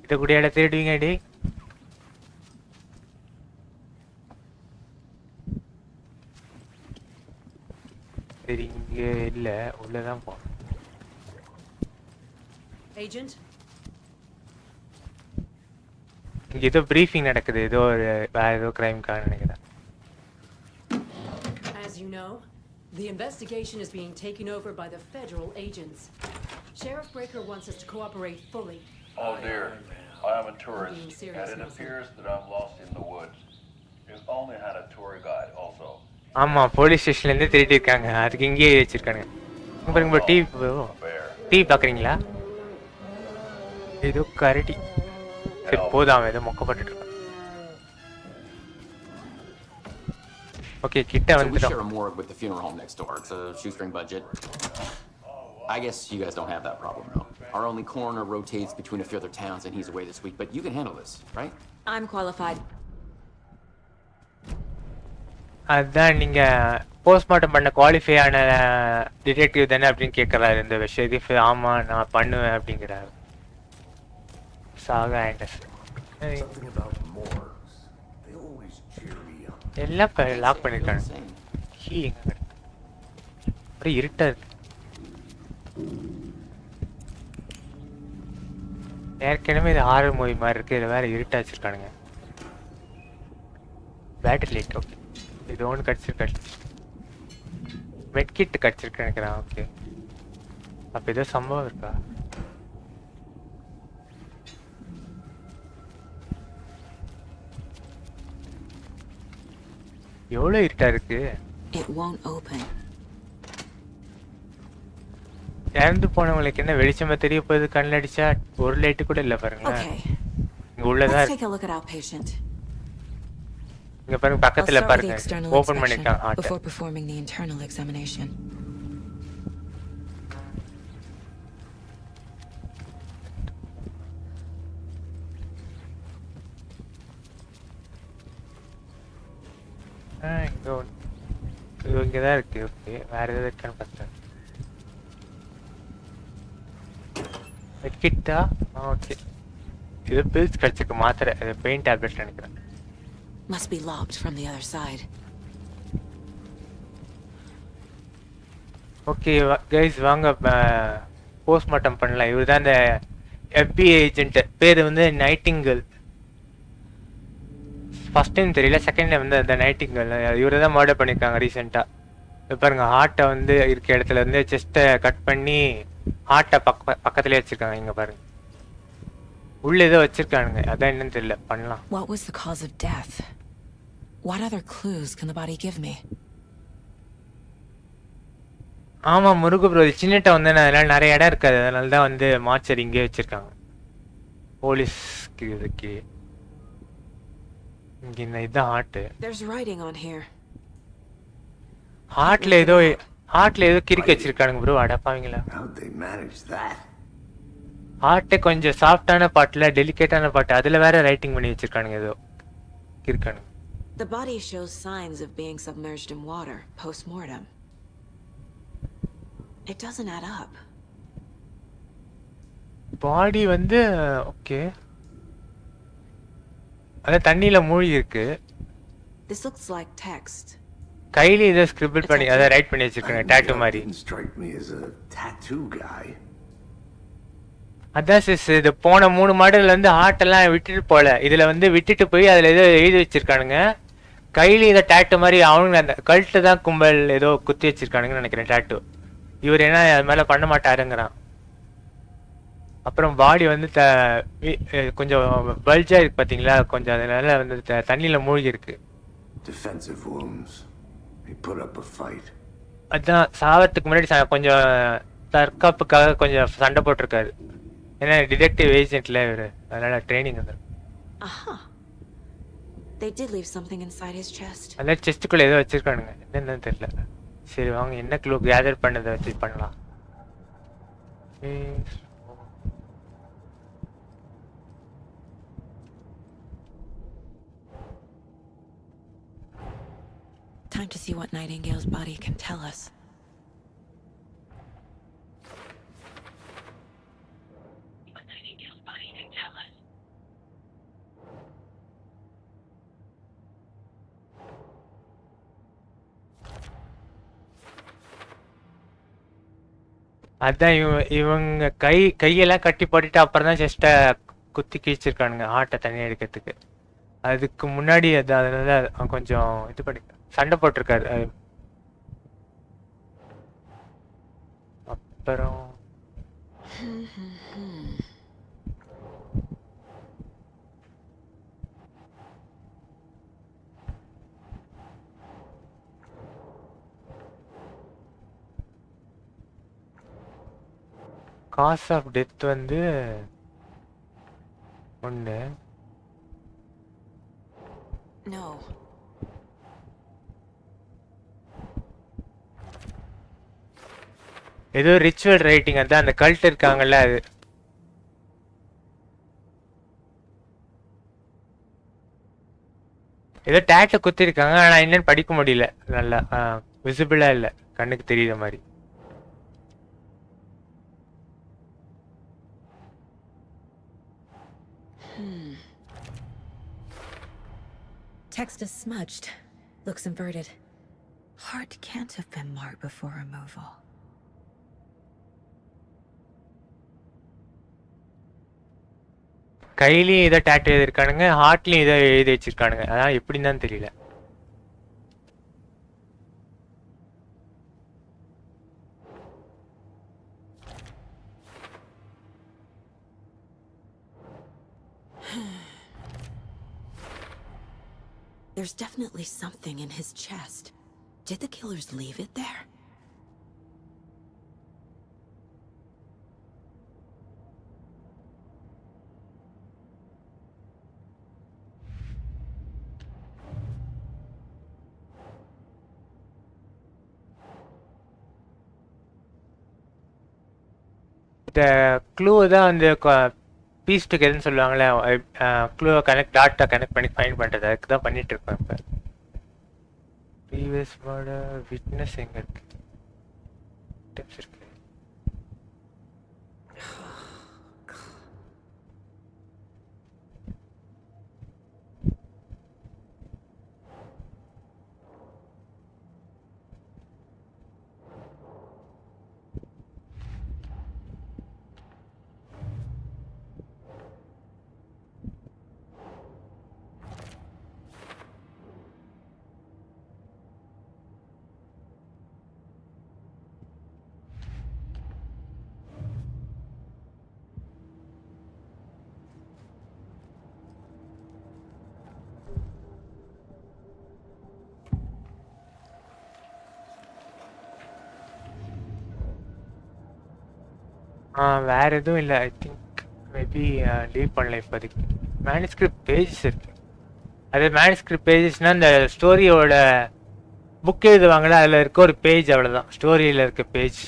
இதை கூட இடம் திருடுவீங்க டி. சரி இங்கே இல்லை, உள்ளதான் போகணும். Agent? இங்கே ஏதோ ப்ரீஃபிங் நடக்குது, ஏதோ ஒரு வேற ஏதோ கிரைம்க்காக நினைக்கிறேன். As you know, the investigation is being taken over by the federal agents. Sheriff Breaker wants us to cooperate fully. Oh dear, I am a tourist, and it appears that I'm lost in the woods. You've only had a tour guide also. ஆமா, police ஸ்டேஷன்லேருந்து திருடி இருக்காங்க, அதுக்கு இங்கேயே வச்சிருக்காங்க. பாருங்க bro, TV பார்க்குறீங்களா? ஏதோ கரடி. சரி போதாம், ஏதோ மொக்கப்பட்டு இருக்கான். ஓகே, கிட்ட வந்துட்டோம். We share a morgue with the funeral home next door. It's a shoestring budget. I guess you guys don't have that problem, though. Our only coroner rotates between a few other towns, and he's away this week. But you can handle this, right? I'm qualified. அதான் நீங்க postmortem பண்ண qualify ஆன detective தானே அப்படின்னு கேட்கறாரு இந்த ஷெரீஃப். ஆமா நான் பண்ணுவேன் அப்படிங்கிறாரு. சாகா ஆண்டர்சன். எல்லாம் லாக் பண்ணிருக்காங்க. கீ எங்க ஒரே இருட்டா இருக்கு. ஏற்கனவே இது ஹாரர் மூவி மாதிரி இருக்கு, இதில் வேற இருட்டா வச்சிருக்கானுங்க. Battery light. ஓகே, இது ஒன்று கடிச்சிருக்காரு. மெட்கிட் கடிச்சிருக்கு நினைக்கிறேன். ஓகே, அப்போ ஏதோ சம்பவம் இருக்கா? எவ்வளோ இருட்டா இருக்கு. இறந்து போனவங்களுக்கு என்ன வெளிச்சமா தெரிய போகுது? கண்ணில் அடிச்சா ஒரு லைட்டு கூட இல்லை பாருங்களேன். இங்க உள்ளதான் இங்க பாருங்க, பக்கத்துல பாருங்க, ஓபன் பண்ணிட்டான் heart. Before performing the internal examination. இங்கதான் இருக்கு. ஓகே, வேற ஏதாவது இருக்கான்னு பார்த்தேன். மெட்கிட்டா? ஓகே, இது பில்ஸ் கடிச்சிருக்கு, மாத்திரை, அது பெயின் டேப்லெட் நினைக்கிறேன். Must be locked from the other side. Okay guys, வாங்க போஸ்ட்மார்ட்டம் பண்ணலாம். இவர் தான் இந்த FBI ஏஜென்ட், பேர் வந்து நைட்டிங்கல். ஃபர்ஸ்ட் டைம் தெரியல, செகண்ட் டைம் வந்து அந்த நைட்டிங்கல். இவரை தான் மர்டர் பண்ணியிருக்காங்க ரீசெண்டாக. பாருங்க, ஹார்ட்டை வந்து இருக்க இடத்துல இருந்து செஸ்ட்டை கட் பண்ணி ஹார்ட்டை பக்கத்துலேயே வச்சிருக்காங்க. இங்கே பாருங்க, உள்ள ஏதோ வச்சிருக்கானுங்க, அதான் என்னன்னு தெரியல. பண்ணலாம். What was the cause of death? What other clues can the body give me? ஆமா முருகு ப்ரோ, சின்னட்ட வந்து அதனால நிறைய இடம் இருக்காது, அதனால தான் வந்து மார்ச்சரி இங்கே வச்சிருக்காங்க போலீஸ்க்கு. இதுக்கு இங்க இதுதான் heart. There's writing on here. ஹார்ட்ல ஏதோ கிறுக்கி வச்சிருக்கானுங்க ப்ரோ. அடப்பாவீங்களா, ஹார்ட்டே கொஞ்சம் சாஃப்டான பாட்டுல டெலிகேட்டான பாட்டு, அதுல வேற ரைட்டிங் பண்ணி வச்சிருக்கானுங்க ஏதோ கிறுக்கானுங்க. The body shows signs of being submerged in water post-mortem. It doesn't add up. பாடி வந்து ஓகே, அத தண்ணியில மூழ்கி இருக்கு. This looks like text. கையில ஏதோ ஸ்கிரிபிள் பண்ணி அத ரைட் பண்ணி வச்சிருக்காங்க, டாட்டூ மாதிரி. அதான் சிஸ், இது போன 3 மாடல்ல வந்து ஹார்ட் எல்லாம் விட்டுட்டு போல, இதுல வந்து விட்டுட்டு போய் அதுல ஏதோ எழுதி வச்சிருக்கானுங்க. கையில இதை டாட்டூ மாதிரி அவனுங்க அந்த கல்ட்டு தான் கும்பல் ஏதோ குத்தி வச்சிருக்கானுங்கன்னு நினைக்கிறேன் டாட்டூ. இவர் என்ன அது மேல பண்ண மாட்டாருங்கிறான். அப்புறம் பாடி வந்து கொஞ்சம் பல்ஜா இருக்கு பாத்தீங்களா, கொஞ்சம் அதனால வந்து தண்ணியில மூழ்கி இருக்கு. அதான் சாவத்துக்கு முன்னாடி கொஞ்சம் தற்காப்புக்காக கொஞ்சம் சண்டை போட்டிருக்காரு. ஏன்னா டிடெக்டிவ் ஏஜென்ட்ல இவரு, அதனால ட்ரைனிங் வந்து. They did leave something inside his chest. அந்த செஸ்டுக்குள்ள ஏதோ வச்சிருக்கானுங்க, என்னன்னு தெரியல. சரி வாங்க, என்ன க்ளூ கேதர் பண்ணதை வச்சு பண்ணலாம். Time to see what Nightingale's body can tell us. What Nightingale's body can tell us. அதான் இவங்க கையெல்லாம் கட்டி போட்டுட்டு அப்புறம் தான் செஸ்ட்டை குத்தி கிழிச்சிருக்கானுங்க ஹார்ட்டை தனியாக எடுக்கிறதுக்கு. அதுக்கு முன்னாடி அதனால கொஞ்சம் இது பண்ணி சண்டை போட்டிருக்காரு. அப்புறம் காஸ் ஆஃப் டெத் வந்து ஒன்று. No. ஏதோ ரிச்சுவல் ரைட்டிங், அதான் அந்த கல்ட் இருக்காங்கல்ல அது. ஏதோ டேட்டை குத்திருக்காங்க, ஆனால் என்னன்னு படிக்க முடியல. நல்லா விசிபிளா இல்லை, கண்ணுக்கு தெரியுற மாதிரி. Text is smudged. Looks inverted. Heart can't have been marked before removal. கையிலையும் இதை டேட்டு எழுதிருக்கானுங்க, ஹார்ட்லையும் இதை எழுதி வச்சிருக்கானுங்க. அதான் எப்படின்னு தான் தெரியல. There's definitely something in his chest. Did the killers leave it there? இந்த க்ளூ தான் அந்த பீஸ் டுகெதர்னு சொல்லுவாங்களே, க்ளூவை டாட்டா கனெக்ட் பண்ணி ஃபைண்ட் பண்ணுறது, அதுக்கு தான் பண்ணிட்டு இருக்கோம் இப்போ. ப்ரீவியஸ் மர்டர் விட்னஸ் எங்கே இருக்கு? டிப்ஸ் இருக்கு. வேற எதுவும் இல்லை. ஐ திங்க் மேபி லீவ் பண்ணல இப்போதைக்கு. மேனுஸ்கிரிப்ட் பேஜஸ் இருக்கு. அது மேனுஸ்கிரிப்ட் பேஜஸ்னால் இந்த ஸ்டோரியோட புக் எழுதுவாங்களே, அதில் இருக்க ஒரு பேஜ், அவ்வளோதான் ஸ்டோரியில் இருக்க பேஜ்.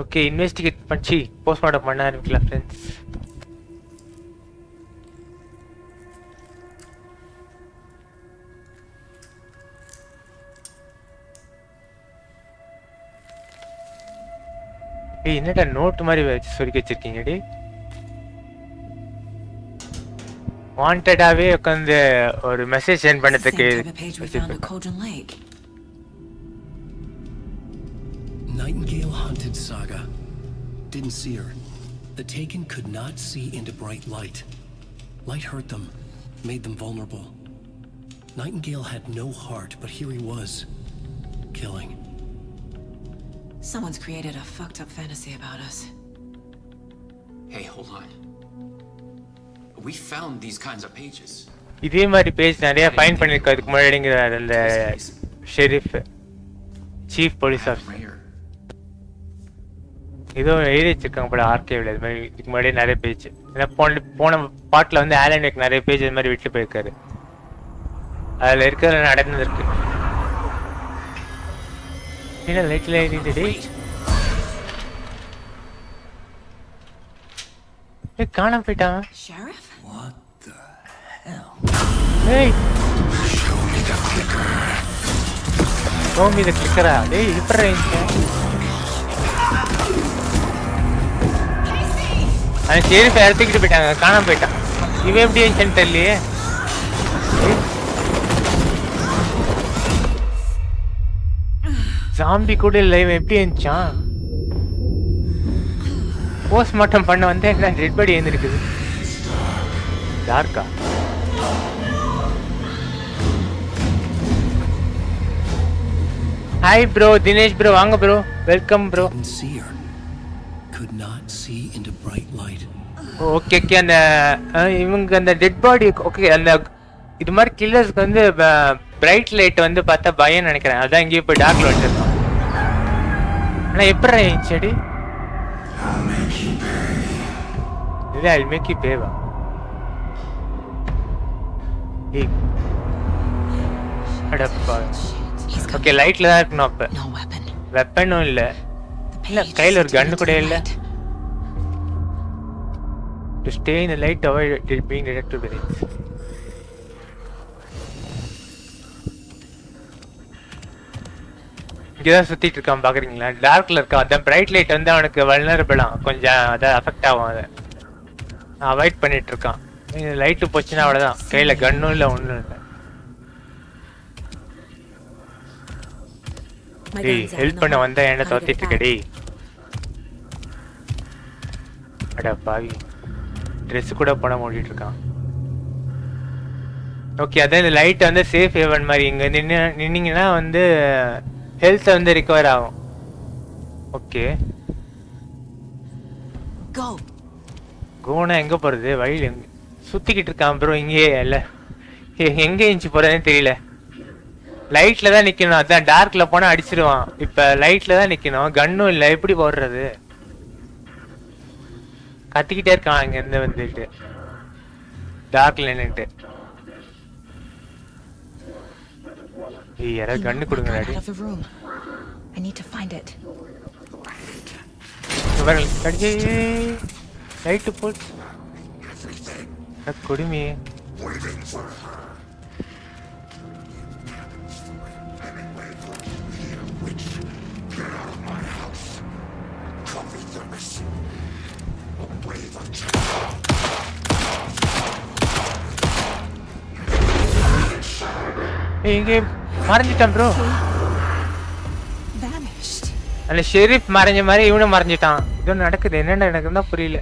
ஓகே, இன்வெஸ்டிகேட் பண்ணி போஸ்ட்மார்ட்டம் பண்ண ஆரம்பிக்கலாம் ஃப்ரெண்ட்ஸ். என்னடா நோட் மாதிரி வச்சு சொருக்கி வச்சிருக்கீங்கடி? வாண்டடாவே உட்காந்து ஒரு மெசேஜ் சென்ட் பண்ணதுக்கு. Nightingale hunted Saga. Didn't see her. The Taken could not see into bright light. Light hurt them, made them vulnerable. Nightingale had no heart, but here he was, killing. Someone's created a fucked up fantasy about us. Hey, hold on. We found these kinds of pages. இதே மாதிரி page நிறைய find பண்ணிருக்கோம் அதுக்கு முன்னாடிங்கிறார் அந்த Sharif, chief police officer. ஏதோ எழுதி வச்சிருக்காங்க போல ஆர்கேவில். இது மாதிரி இதுக்கு முன்னாடியே நிறைய பேஜ். ஏன்னா போன பாட்டில் வந்து ஆலன் வேக் நிறைய பேஜ் இது மாதிரி விட்டு போயிருக்காரு. அதில் இருக்கிறது நடந்துருக்கு. என்ன லைட்ல எரியுதுடி? காணாம போயிட்டான். Sheriff? What the hell? Hey! Show me the clicker. Show me the clicker. Hey, இப்பறே இங்க. அந்த ஷெரீஃப் எடுத்துக்கிட்டு போயிட்டாங்க, காணாம போயிட்டான். இவன் எப்படி ஏஞ்சன்னு தெரியலையே. ஜாம்பி கூட இல்லை, இவன் எப்படி ஏஞ்சான்? போஸ்ட்மார்ட்டம் பண்ண வந்து என்ன டெட் பாடி ஏந்திருக்குது. டார்க்கா? ஹாய் ப்ரோ, தினேஷ் ப்ரோ, வாங்க bro, welcome bro. Could not see into bright light. Okay okay, அந்த இவங்க அந்த டெட் பாடி, ஓகே, அந்த இது மாதிரி கில்லர்ஸ்க்கு வந்து பிரைட் லைட் வந்து பார்த்தா பயம் நினைக்கிறேன். அதான் இங்கேயே போய் டார்க்ல வச்சிருக்கோம். ஆனால் எப்படி செடி இது அல்மேக்கி பேவா? அடப்பா. ஓகே, லைட்ல தான் இருக்கணும். அப்ப வெப்பனும் இல்லை, இல்லை கையில் ஒரு கன்னு கூட இல்லை. To stay in the light, avoid being detected by it. இங்கதான் சுத்திட்டு இருக்கான் பாக்குறீங்களா? டார்க்ல இருக்கான். அதான் பிரைட் லைட் வந்து அவனுக்கு வல்னரபிளா கொஞ்சம் அதான் அஃபெக்ட் ஆகும். அதை அவாய்ட் பண்ணிட்டு இருக்கான். லைட்டு போச்சுன்னா அவ்வளவுதான், கையில கன்னும் இல்லை, ஒன்றும் இல்லை. டேய், ஹெல்ப் பண்ண வந்தா என்ன தோத்திட்டு இருக்கடி? அட பாவி, ட்ரெஸ் கூட போட மூடிட்டு இருக்கான். ஓகே, அதான் இந்த லைட் வந்து சேஃப் ஹேவன் மாதிரி. இங்க நின்னீங்கன்னா வந்து ஹெல்த் வந்து ரிகவர் ஆகும். ஓகே, கோனா எங்க போறது? வழியில சுத்திக்கிட்டு இருக்கான் ப்ரோ. இங்கேயே இல்ல, எங்க இஞ்சி போறதுன்னு தெரியல. லைட்ல தான் நிக்கணும். அதான் டார்க்ல போனா அடிச்சிருவான். இப்ப லைட்ல தான் நிக்கணும், கன்னும் இல்ல, எப்படி போடுறது? கத்திக்கிட்டே இருக்கான் இங்க இருந்து வந்துட்டு டார்க்ல நின்னுட்டு. யாராவது கண்ணு கொடுங்க. லைட்டு போட்டு கொடுமையே. இங்கே மறைஞ்சிட்டான் ப்ரோ. அந்த ஷெரீஃப் மறைஞ்ச மாதிரி இவனும் மறைஞ்சிட்டான். இது நடக்குது, என்னென்ன நடக்குதுன்னா புரியல.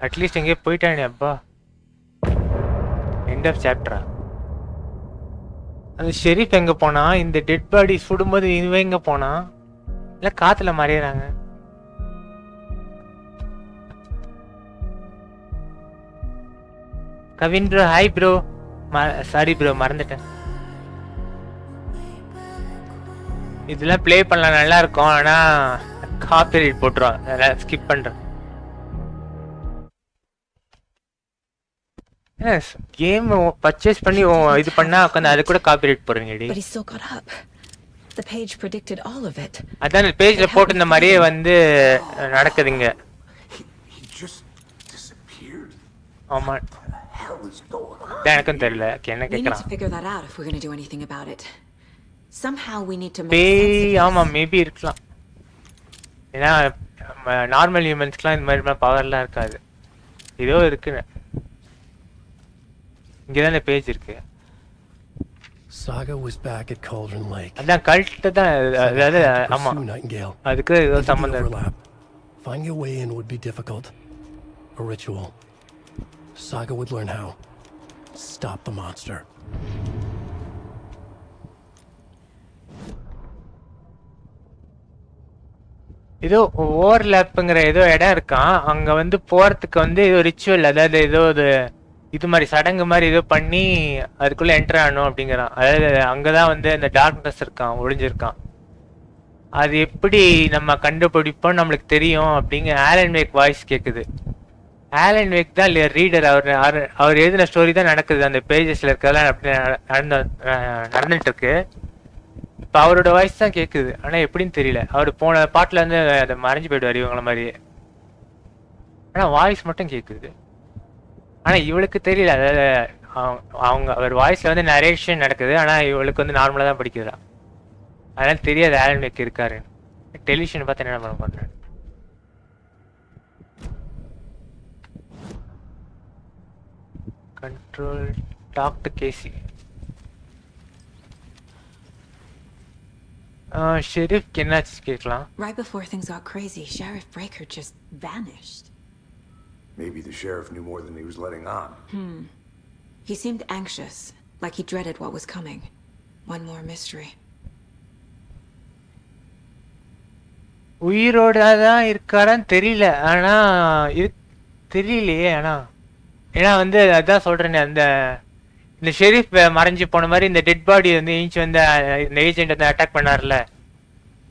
அட்லீஸ்ட் எங்கேயே போயிட்டானே. அப்பா, எண்ட் ஆஃப் சாப்டரா? அந்த ஷெரீஃப் எங்க போனா? இந்த டெட் பாடி சுடும்போது இவன் எங்க போனா? இல்ல காத்துல மறையறாங்க. Kavin bro, hi bro. Sorry bro, மறந்துட்டேன். இதெல்லாம் ப்ளே பண்ணலாம், நல்லா இருக்கும். ஆனா காப்பிரைட் போட்டுருவான், அதெல்லாம் ஸ்கிப் பண்றேன். கேம் பர்ச்சேஸ் பண்ணி இது பண்ணா உட்காந்து அது கூட காப்பிரைட் போடுறீங்க. அதான் பேஜ்ல போட்டு இந்த மாதிரியே வந்து நடக்குதுங்க. ஆமா, எனக்கும் தெரியல என்ன கேக்குறான். ஆமா, மேபி இருக்கலாம். ஏன்னா நார்மல் ஹியூமன்ஸ்க்குலாம் இந்த மாதிரி பவர்லாம் இருக்காது. ஏதோ இருக்குன்னு. இங்கதான் இந்த பேஜ் இருக்கு. Saga was back at Cauldron Lake. அதான் கல்ட் தான். அதாவது ஆமா, அதுக்கு ஏதோ சம்பந்தம் இருக்கு. Finding a way in would be difficult. A ritual. Saga would learn how. Stop the monster. ஏதோ ஓவர்லேப்புங்கிற ஏதோ இடம் இருக்கான். அங்க வந்து போறதுக்கு வந்து ஏதோ ரிச்சுவல், அதாவது ஏதோ இது மாதிரி சடங்கு மாதிரி ஏதோ பண்ணி அதுக்குள்ள என்டர் ஆகணும் அப்படிங்கிறான். அதாவது அங்கதான் வந்து அந்த டார்க்னஸ் இருக்கான், ஒளிஞ்சிருக்கான். அது எப்படி நம்ம கண்டுபிடிப்போம் நம்மளுக்கு தெரியும் அப்படிங்கிற ஆலன் வேக் வாய்ஸ் கேக்குது. ஆலன் வேக் தான் ரீடர். அவர் எழுதின ஸ்டோரி தான் நடக்குது. அந்த பேஜஸ்ல இருக்கிறதெல்லாம் அப்படி நடந்துட்டு இருக்கு. இப்போ அவரோட வாய்ஸ் தான் கேக்குது. ஆனா எப்படின்னு தெரியல. அவர் போன பாட்டுல வந்து அதை மறைஞ்சு போயிடுவார் இவங்கள மாதிரியே. ஆனால் வாய்ஸ் மட்டும் கேட்குது. ஆனால் இவளுக்கு தெரியல. அதாவது அவங்க அவர் வாய்ஸில் வந்து நரேஷன் நடக்குது. ஆனால் இவளுக்கு வந்து நார்மலாக தான் படிக்குதுடா. அதனால தெரியாது ஆலன் வேக் இருக்காரு. டெலிவிஷன் பார்த்து என்ன பண்ண பண்ணுறேன். Control talk to Casey. ஷெரீஃப்க்கு என்னாச்சு கேட்கலாம். Right before things got crazy, Sheriff Breaker just vanished. Maybe the sheriff knew more than he was letting on. He seemed anxious, like he dreaded what was coming. One more mystery. உயிரோட தான் இருக்காரான்னு தெரியல. ஆனா தெரியலையே. ஏன்னா வந்து அதான் சொல்றேனே, இந்த ஷெரீஃப் மறைஞ்சு போன மாதிரி இந்த டெட் பாடி வந்து ஏஞ்சி வந்து இந்த ஏஜென்ட் வந்து அட்டாக் பண்ணார்ல,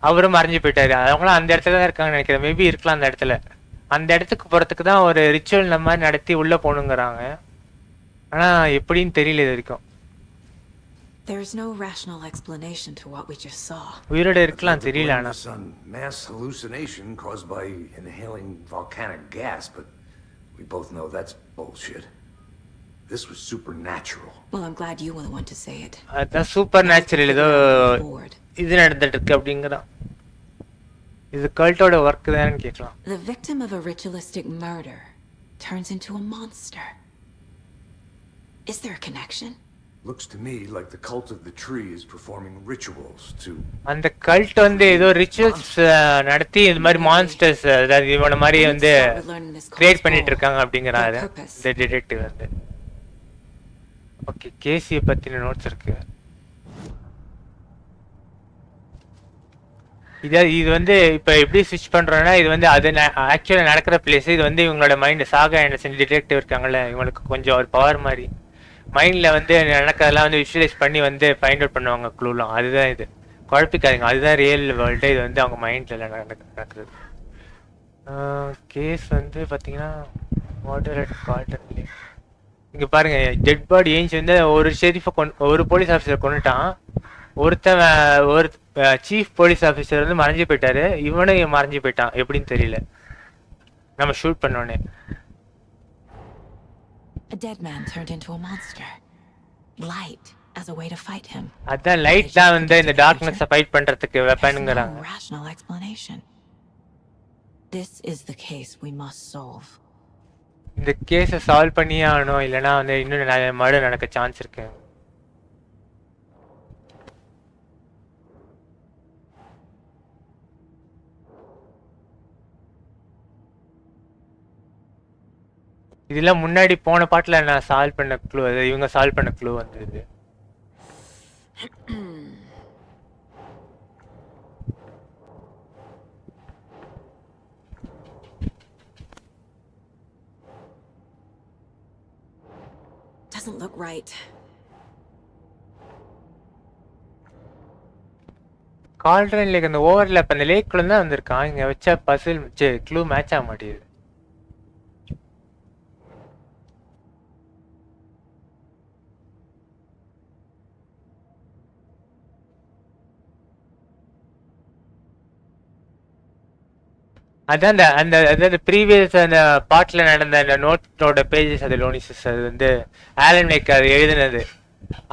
அவரும் மறைஞ்சு போயிட்டாரு. அவங்களும் அந்த இடத்துல தான் இருக்காங்கன்னு நினைக்கிறேன். மேபி இருக்கலாம் அந்த இடத்துல. அந்த இடத்துக்கு போறதுக்கு தான் ஒரு ரிச்சுவல் இந்த மாதிரி நடத்தி உள்ள போகணுங்கிறாங்க. ஆனா எப்படின்னு தெரியல இது வரைக்கும். There's no rational explanation to what we just saw. உயிரோட இருக்கலாம் தெரியல. ஆனா mass hallucination caused by inhaling volcanic gas, but we both know that's bullshit. This was supernatural. Well, I'm glad you were the one to say it. அதான் super natural ஏதோ இது நடந்துட்டு இருக்கு அப்படிங்கறான். இது கல்ட்டோட வர்க் தானு கேட்கலாம். The victim of a ritualistic murder turns into a monster. Is there a connection? Looks to me like the cult of the tree is performing rituals to அந்த cult வந்து ஏதோ rituals நடத்தி இந்த மாதிரி மான்ஸ்டர்ஸ் அதாவது இவன மாதிரி வந்து கிரியேட் பண்ணிட்டு இருக்காங்க அப்படிங்கறாரு இந்த டிடெக்டிவ் வந்து. ஓகே, கேசியை பத்தின நோட்ஸ் இருக்கு. இது வந்து இப்போ எப்படி ஸ்விட்ச் பண்றோம்னா, இது வந்து அது ஆக்சுவலாக நடக்கிற பிளேஸ். இது வந்து இவங்களோட மைண்ட் சாகா ஆண்டர்சன் டிடெக்டிவ் இருக்காங்கல்ல, இவங்களுக்கு கொஞ்சம் ஒரு பவர் மாதிரி மைண்டில் வந்து நடக்கிறதெல்லாம் வந்து விஷுவலைஸ் பண்ணி வந்து ஃபைண்ட் அவுட் பண்ணுவாங்க க்ளூலாம். அதுதான் இது, குழப்பிக்காதீங்க. அதுதான் ரியல் வேர்ல்டு. இது வந்து அவங்க மைண்டில் நடக்குது. கேஸ் வந்து பார்த்தீங்கன்னா மாடரேட் கால்டன். இங்கே பாருங்க, டெட் பாடி ஏஞ்சி வந்து ஒரு ஷெரீஃபை ஒரு போலீஸ் ஆஃபீஸரை கொண்டுட்டான். ஒரு சீஃப் போலீஸ் ஆஃபீஸர் வந்து மறைஞ்சு போயிட்டாரு. இவனும் மறைஞ்சு போயிட்டான், எப்படின்னு தெரியல. நம்ம ஷூட் பண்ணோன்னே A dead man turned into a monster. Light as a way to fight him. அதான் லைட் தான் வந்து இந்த டார்க்னஸ் ஃபைட் பண்றதுக்கு வெப்பனுங்கறாங்க. No rational explanation. This is the case we must solve. இந்த கேஸை சால்வ் பண்ணியே ஆகணும், இல்லைன்னா வந்து இன்னும் மர்டர் நடக்க சான்ஸ் இருக்கு. இதெல்லாம் முன்னாடி போன பாட்டில் நான் சால்வ் பண்ண க்ளூ, அது இவங்க சால்வ் பண்ண க்ளூ வந்தது. Doesn't look right. Cauldron lakh அந்த ஓவர்லேப் அந்த லேக்குள்ள தான் வந்திருக்கான். இங்க வச்ச பசில் க்ளூ மேட்ச் ஆக மாட்டேங்குது. அதான் அதாவது ப்ரீவியஸ் அந்த பாட்டில் நடந்த அந்த நோட்டோட பேஜஸ், அது லோனிசஸ், அது வந்து ஆலன் வேக் அது எழுதுனது.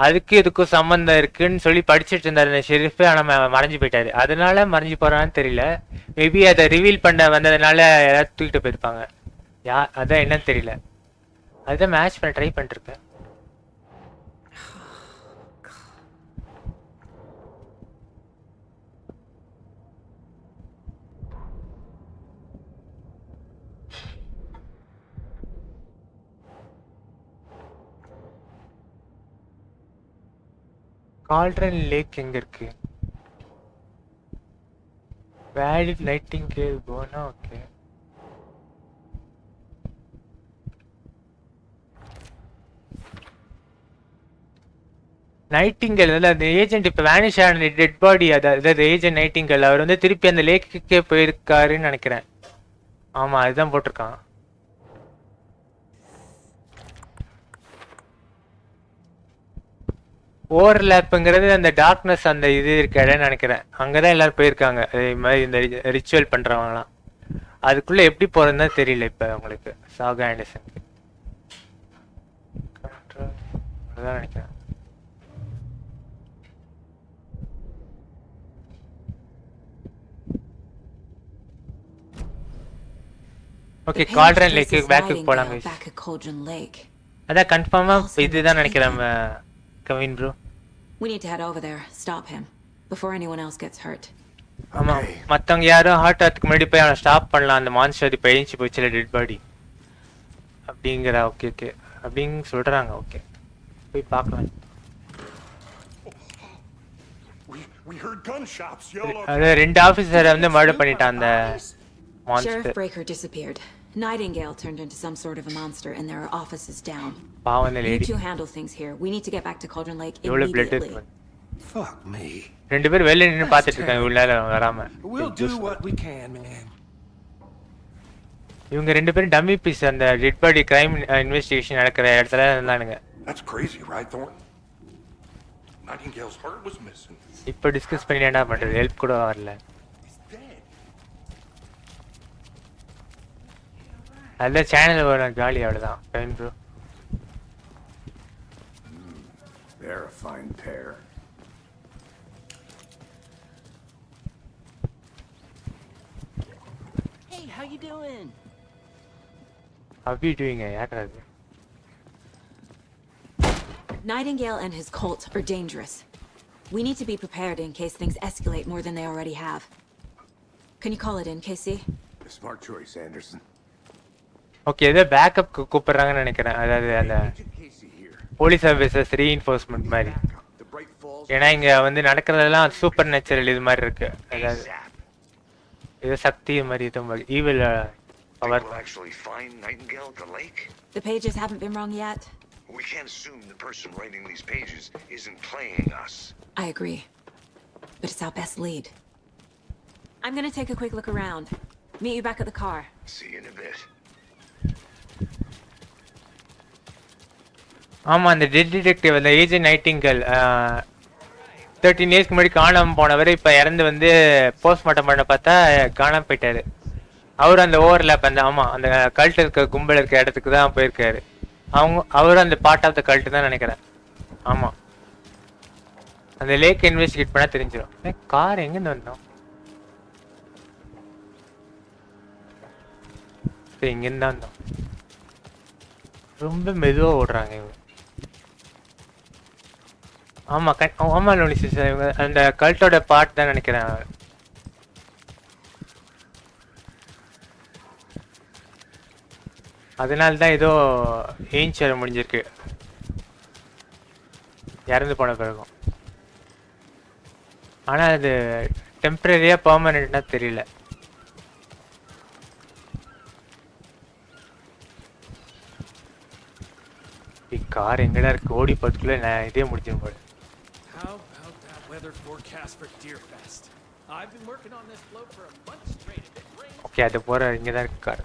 அதுக்கு இதுக்கும் சம்மந்தம் இருக்குன்னு சொல்லி படிச்சுட்டு இருந்தாரு அந்த ஷெரீஃப். ஆனால் மறைஞ்சு போயிட்டாரு. அதனால மறைஞ்சு போறான்னு தெரியல. மேபி அதை ரிவீல் பண்ண வந்ததுனால யாராவது தூக்கிட்டு போயிருப்பாங்க. அதான் என்னன்னு தெரியல. அதுதான் மேட்ச் பண்ண ட்ரை பண்ணிட்டு இருக்கேன். கால்ட்ரன் லேக் எங்க இருக்கு? வேலிட் நைட்டிங்கேல் போனா ஓகே. நைட்டிங்கேல் அந்த ஏஜென்ட் இப்ப வேனிஷ் ஆன டெட் பாடி, அதாவது ஏஜென்ட் நைட்டிங்கேல் அவர் வந்து திருப்பி அந்த லேக்குக்கே போயிருக்காருன்னு நினைக்கிறேன். ஆமா, அதுதான் போட்டிருக்கான். ஓவர்லேப்புங்கிறது அந்த டார்க்னஸ் அந்த இது இருக்க இடம்னு நினைக்கிறேன். அங்கதான் எல்லாரும் போயிருக்காங்க. அதே மாதிரி இந்த ரிச்சுவல் பண்றவங்கலாம் அதுக்குள்ள எப்படி போறதுன்னு தெரியல இப்ப உங்களுக்கு சாகா ஆண்டர்சன் அதான் நினைக்கிறேன். ஓகே கால்ட்ரன் லேக்கு பேக்குக்கு போலாம் guys. அதான் கன்ஃபார்மா இதுதான் நினைக்கிறேன் Kavin bro. We need to head over there, stop him before anyone else gets hurt. ஆமா மத்தவங்க யாரும் ஹார்ட் அட்டாக் முன்னாடி போய் அவனை ஸ்டாப் பண்ணலாம். அந்த மான்ஸ்டர் இப்ப எழுஞ்சி போச்சுல டெட் பாடி அப்படிங்கிற. ஓகே ஓகே அப்படிங்க சொல்றாங்க. ஓகே போய் பார்க்கலாம். அது ரெண்டு ஆபீசரை வந்து மர்டர் பண்ணிட்டான் அந்த monster. Sheriff Breaker disappeared. Nightingale turned into some sort of a monster and there are offices down. பாவம் lady. You two handle things here. We need to get back to Cauldron Lake immediately. Fuck me. ரெண்டு பேரும் வெளிய நின்னு பார்த்துட்டு இருக்காங்க உள்ள வராம. We'll do what we can, man. இவங்க ரெண்டு பேரும் டம்மி பீஸ் அந்த டெட் பாடி கிரைம் இன்வெஸ்டிகேஷன் நடக்கிற இடத்துல இருந்தானுங்க. That's crazy, right, Thornton? Nightingale's heart was missing. இப்ப டிஸ்கஸ் பண்ணி என்ன பண்றது? ஹெல்ப் கூட வரல. அந்த சேனல் வர காலி அவ்வளவுதான். Fine bro. They're a fine pair. Hey, how you doing? How are you doing? யாரது? Nightingale and his cult are dangerous. We need to be prepared in case things escalate more than they already have. Can you call it in, Casey? A smart choice, Anderson. Okay ஏதோ backup கூப்பிடுறாங்கன்னு நினைக்கிறேன். அதாவது அந்த police services reinforcement மாதிரி. ஏன்னா இங்க வந்து நடக்கிறதெல்லாம் super natural இது மாதிரி இருக்கு. அதாவது ஏதோ சக்தி மாதிரி இது மாதிரி evil power. Actually find Nightingale at the lake? The pages haven't been wrong yet. We can't assume the person writing these pages isn't playing us. I agree. But it's our best lead. I'm gonna take a quick look around. Meet you back at the car. See you in a bit. ஆமா அந்த dead detective அந்த agent Nightingale 13 இயர்ஸ்க்கு முன்னாடி காணாம போனவர் இப்ப இறந்து வந்து போஸ்ட்மார்ட்டம் பண்ண பார்த்தா காணாம போயிட்டாரு. அவர் அந்த ஓவர்லேப் அந்த ஆமா அந்த கல்ட் இருக்க கும்பல் இருக்க இடத்துக்கு தான் போயிருக்காரு. அவரும் அந்த பார்ட் ஆஃப் த கல்ட் தான் நினைக்கிறேன். ஆமா அந்த லேக் இன்வெஸ்டிகேட் பண்ணா தெரிஞ்சிடும். கார் எங்கேருந்து வந்தோம்? இங்கேருந்து தான் வந்தோம். ரொம்ப மெதுவா ஓடுறாங்க இவங்க. ஆமா ஆமா லோனி சிஸ்டர் இவங்க அந்த கல்ட்டோட பார்ட் தான் நினைக்கிறேன். அதனால தான் ஏதோ ஏஞ்ச் முடிஞ்சிருக்கு இறந்து போன பிறகும். ஆனா அது டெம்பரரியா பெர்மனன்ட்னா தெரியல. கார் எங்கடா இருக்கு? ஓடி பத்துக்குள்ள நான் இதே முடிச்சிடும் போல. ஓகே அது போற இங்கதான் இருக்கு கார்.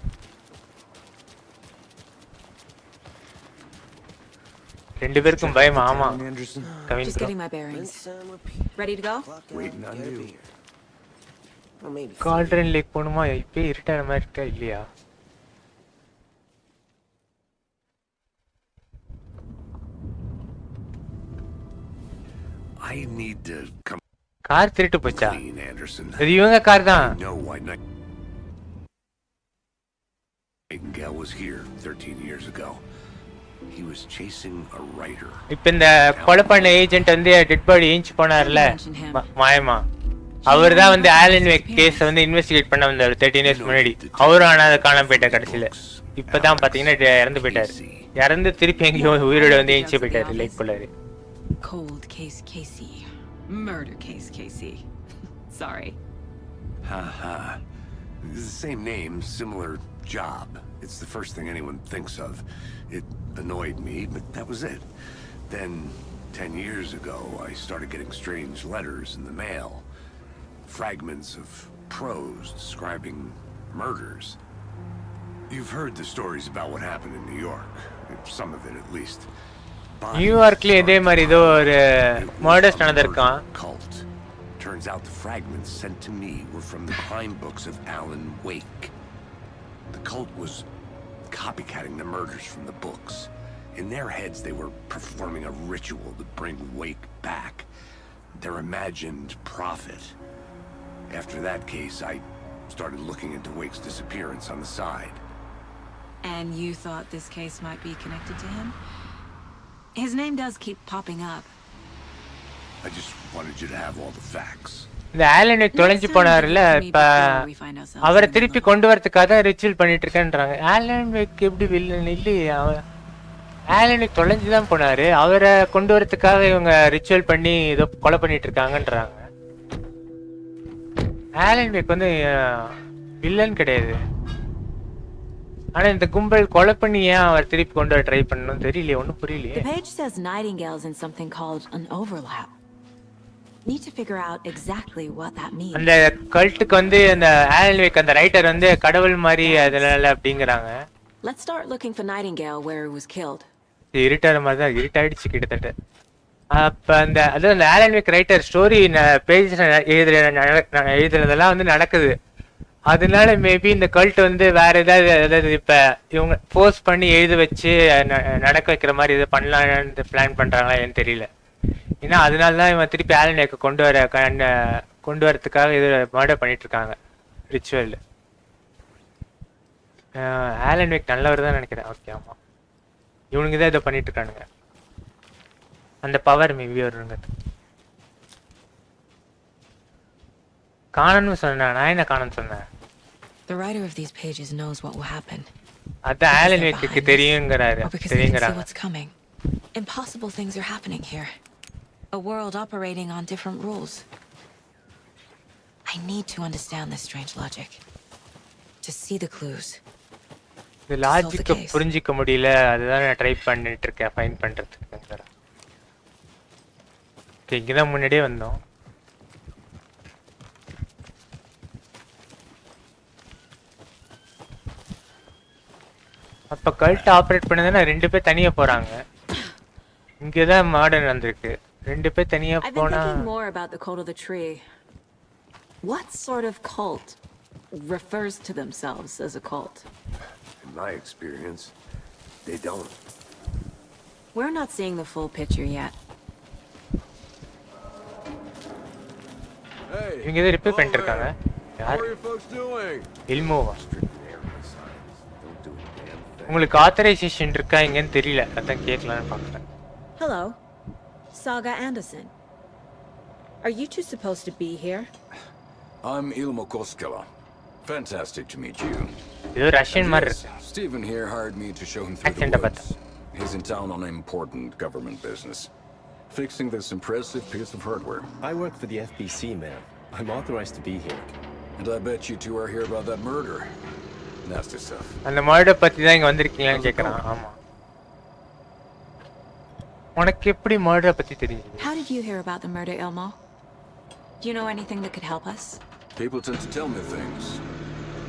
ரெண்டு பேருக்கும் பயமா? ஆமா Just getting my bearings. Ready to go? Waiting on you. Cauldron lake போணுமா? இப்பே இருட்டான மாதிரி இருக்கா இல்லையா? I need to come. Car திருட்டு போச்சா? இது இவங்க கார் தான். Nightingale was here 13 years ago. He was chasing a writer. இப்ப இந்த கொலை பண்ண ஏஜென்ட் வந்து டெட் பாடி ஏஞ்ச் போனார்ல மாயமா. அவர் தான் வந்து ஆலன் வேக் கேஸ் வந்து இன்வெஸ்டிகேட் பண்ண வந்தார் 13 இயர்ஸ் முன்னாடி. அவரும் ஆனா அதை காணாம போயிட்டார் கடைசியில. இப்பதான் பாத்தீங்கன்னா இறந்து போயிட்டாரு. இறந்து திருப்பி எங்கேயோ உயிரோட வந்து ஏஞ்சி போயிட்டாரு lakh குள்ளாரு. Cold case Casey. Murder case Casey. Sorry. Haha. It's the same name, similar job. It's the first thing anyone thinks of. It annoyed me, but that was it. Then, 10 years ago, I started getting strange letters in the mail. Fragments of prose describing murders. You've heard the stories about what happened in New York. Some of it, at least. நியூயார்க்ல இதே மாதிரி ஏதோ ஒரு murders நடந்திருக்கான். Cult. Turns out the fragments sent to me were from the crime books of Alan Wake. cult was copycatting the murders from the books. In their heads, they were performing a ritual to bring Wake back. Their imagined prophet. After that case, I started looking into Wake's disappearance on the side. And you thought this case might be connected to him? His name does keep popping up. I just wanted you to have all the facts. இந்த Alan wake தொலைஞ்சு போனார்ல, இப்ப அவரை திருப்பி கொண்டு வரதுக்காக ritual பண்ணிட்டு இருக்கேன்றாங்க. Alan wake எப்படி villain இல்லையே, ஆலன் வேக் தொலைஞ்சுதான் போனாரு, அவரை கொண்டு வரதுக்காக இவங்க ரிச்சுவல் பண்ணி ஏதோ கொலை பண்ணிட்டு இருக்காங்கன்றாங்க. ஆலன் வேக் வந்து வில்லன் கிடையாது. ஆனா இந்த கும்பல் கொலை பண்ணி ஏன் அவர் திருப்பி கொண்டு வர ட்ரை பண்ணணும் தெரியலையே, ஒன்றும் புரியலையே. The page says Nightingale's in something called an overlap. Need to figure out exactly what that means. அந்த கல்ட்டுக்கு வந்து அந்த ஆலன் வேக் அந்த ரைட்டர் வந்து கடவுள் மாதிரி அதனால அப்படிங்கறாங்க. Let's start looking for Nightingale where he was killed. இருட்டான மாதிரி தான், இருட்டாயிடுச்சு கிட்டத்தட்ட. அப்ப அந்த அது அந்த Alan Wake writer story page எழுதுறதெல்லாம் வந்து நடக்குது. அதனால மேபி இந்த கல்ட் வந்து வேற ஏதாவது இப்ப இவங்க ஃபோர்ஸ் பண்ணி எழுத வச்சு நடக்க வைக்கிற மாதிரி எதாவது பண்ணலான்னு பிளான் பண்றாங்களா ஏன்னு தெரியல. ஏன்னா அதனால தான் இவன் திருப்பி ஆலன் வேக்கை கொண்டு வரதுக்காக இது மர்டர் பண்ணிட்டு இருக்காங்க ரிச்சுவல். ஆலன் வேக் நல்லவர் தான் நினைக்கிறேன். ஓகே, ஆமா, இவனுங்க தான் இதை பண்ணிட்டு இருக்கானுங்க. அந்த பவர் மேபி வருங்க. காணன்னு சொன்னேன், நான் என்ன காணன்னு சொன்னேன்? The writer of these pages knows what will happen. அதான் ஆலன் வேக்கு தெரியுங்கறாரு. What's coming. Impossible things are happening here. A world operating on different rules. I need to understand this strange logic. To see the clues. இந்த லாஜிக்க புரிஞ்சிக்க முடியல, அதுதான் நான் try பண்ணிட்டு இருக்கேன் ஃபைண்ட் பண்றதுக்கு. இங்கதான் முன்னாடியே வந்தோம். அப்ப கல்ட் ஆபரேட் பண்ணதுன்னா ரெண்டு பேர் தனியா போறாங்க. இங்கதான் மாடர்ன் வந்திருக்கு. ரெண்டு பேர் தனியா போனா more about the cult of the tree. What sort of cult refers to themselves as a cult? In my experience, they don't. We're not seeing the full picture yet. Hey, இவங்க இதை repair பண்ணிட்டு இருக்காங்க. யார்? இல்மோவா? உங்களுக்கு authorisation இருக்கா இங்கன்னு தெரியல, அதான் கேட்கலான்னு பார்க்குறேன். Hello, Saga Anderson. Are you two supposed to be here? I'm Ilmo Koskela. Fantastic to meet you. இது ரஷ்யன் மாதிரி இருக்கு. Stephen here hired me to show him through the woods. He's in town on important government business, fixing this impressive piece of hardware. I work for the FBC, ma'am. I'm authorized to be here. And I bet you two are here about that murder. Nasty stuff. அந்த murder பத்தி தான் இங்க வந்திருக்கீங்கன்னு கேக்குறான். ஆமா. உனக்கு எப்படி murder பத்தி தெரியும்? How did you hear about the murder, Ilmo? Do you know anything that could help us? People tend to tell me things.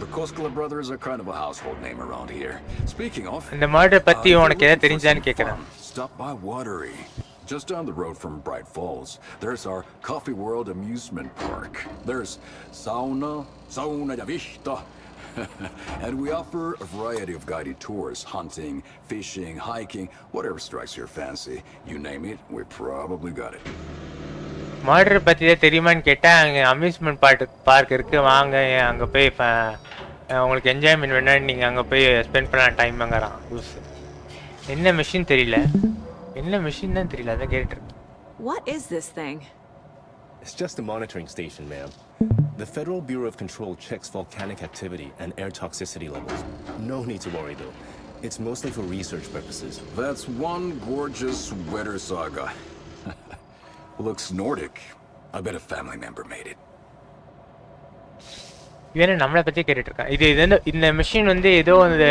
The Koskela brothers are kind of a household name around here. Speaking of, இந்த murder பத்தி உனக்கு ஏதாவது தெரிஞ்சான்னு கேக்குறான். Stop by Watery. Just down the road from Bright Falls, there's our Coffee World amusement park. There's sauna de vista. And we offer a variety of guided tours, hunting, fishing, hiking, whatever strikes your fancy. You name it, we probably got it. Murder பத்தி தான் தெரியுமான்னு கேட்டா, அங்க amusement park இருக்கு, வாங்க அங்க போய் உங்களுக்கு என்ஜாய்மெண்ட் வேணா நீங்க அங்க போய் ஸ்பெண்ட் பண்ண டைம்ங்கறான். என்ன மிஷின் தெரியல, என்ன மிஷின் தான் தெரியல, அத கேட்டிருக்கேன். What is this thing? It's just a monitoring station, ma'am. The Federal Bureau of Control checks volcanic activity and air toxicity levels. No need to worry, though. It's mostly for research purposes. That's one gorgeous sweater, Saga. Looks Nordic. I bet a family member made it. இவனே நம்மளை பத்தி கேட்டுட்டு இருக்கான். இது இந்த machine வந்து ஏதோ அந்த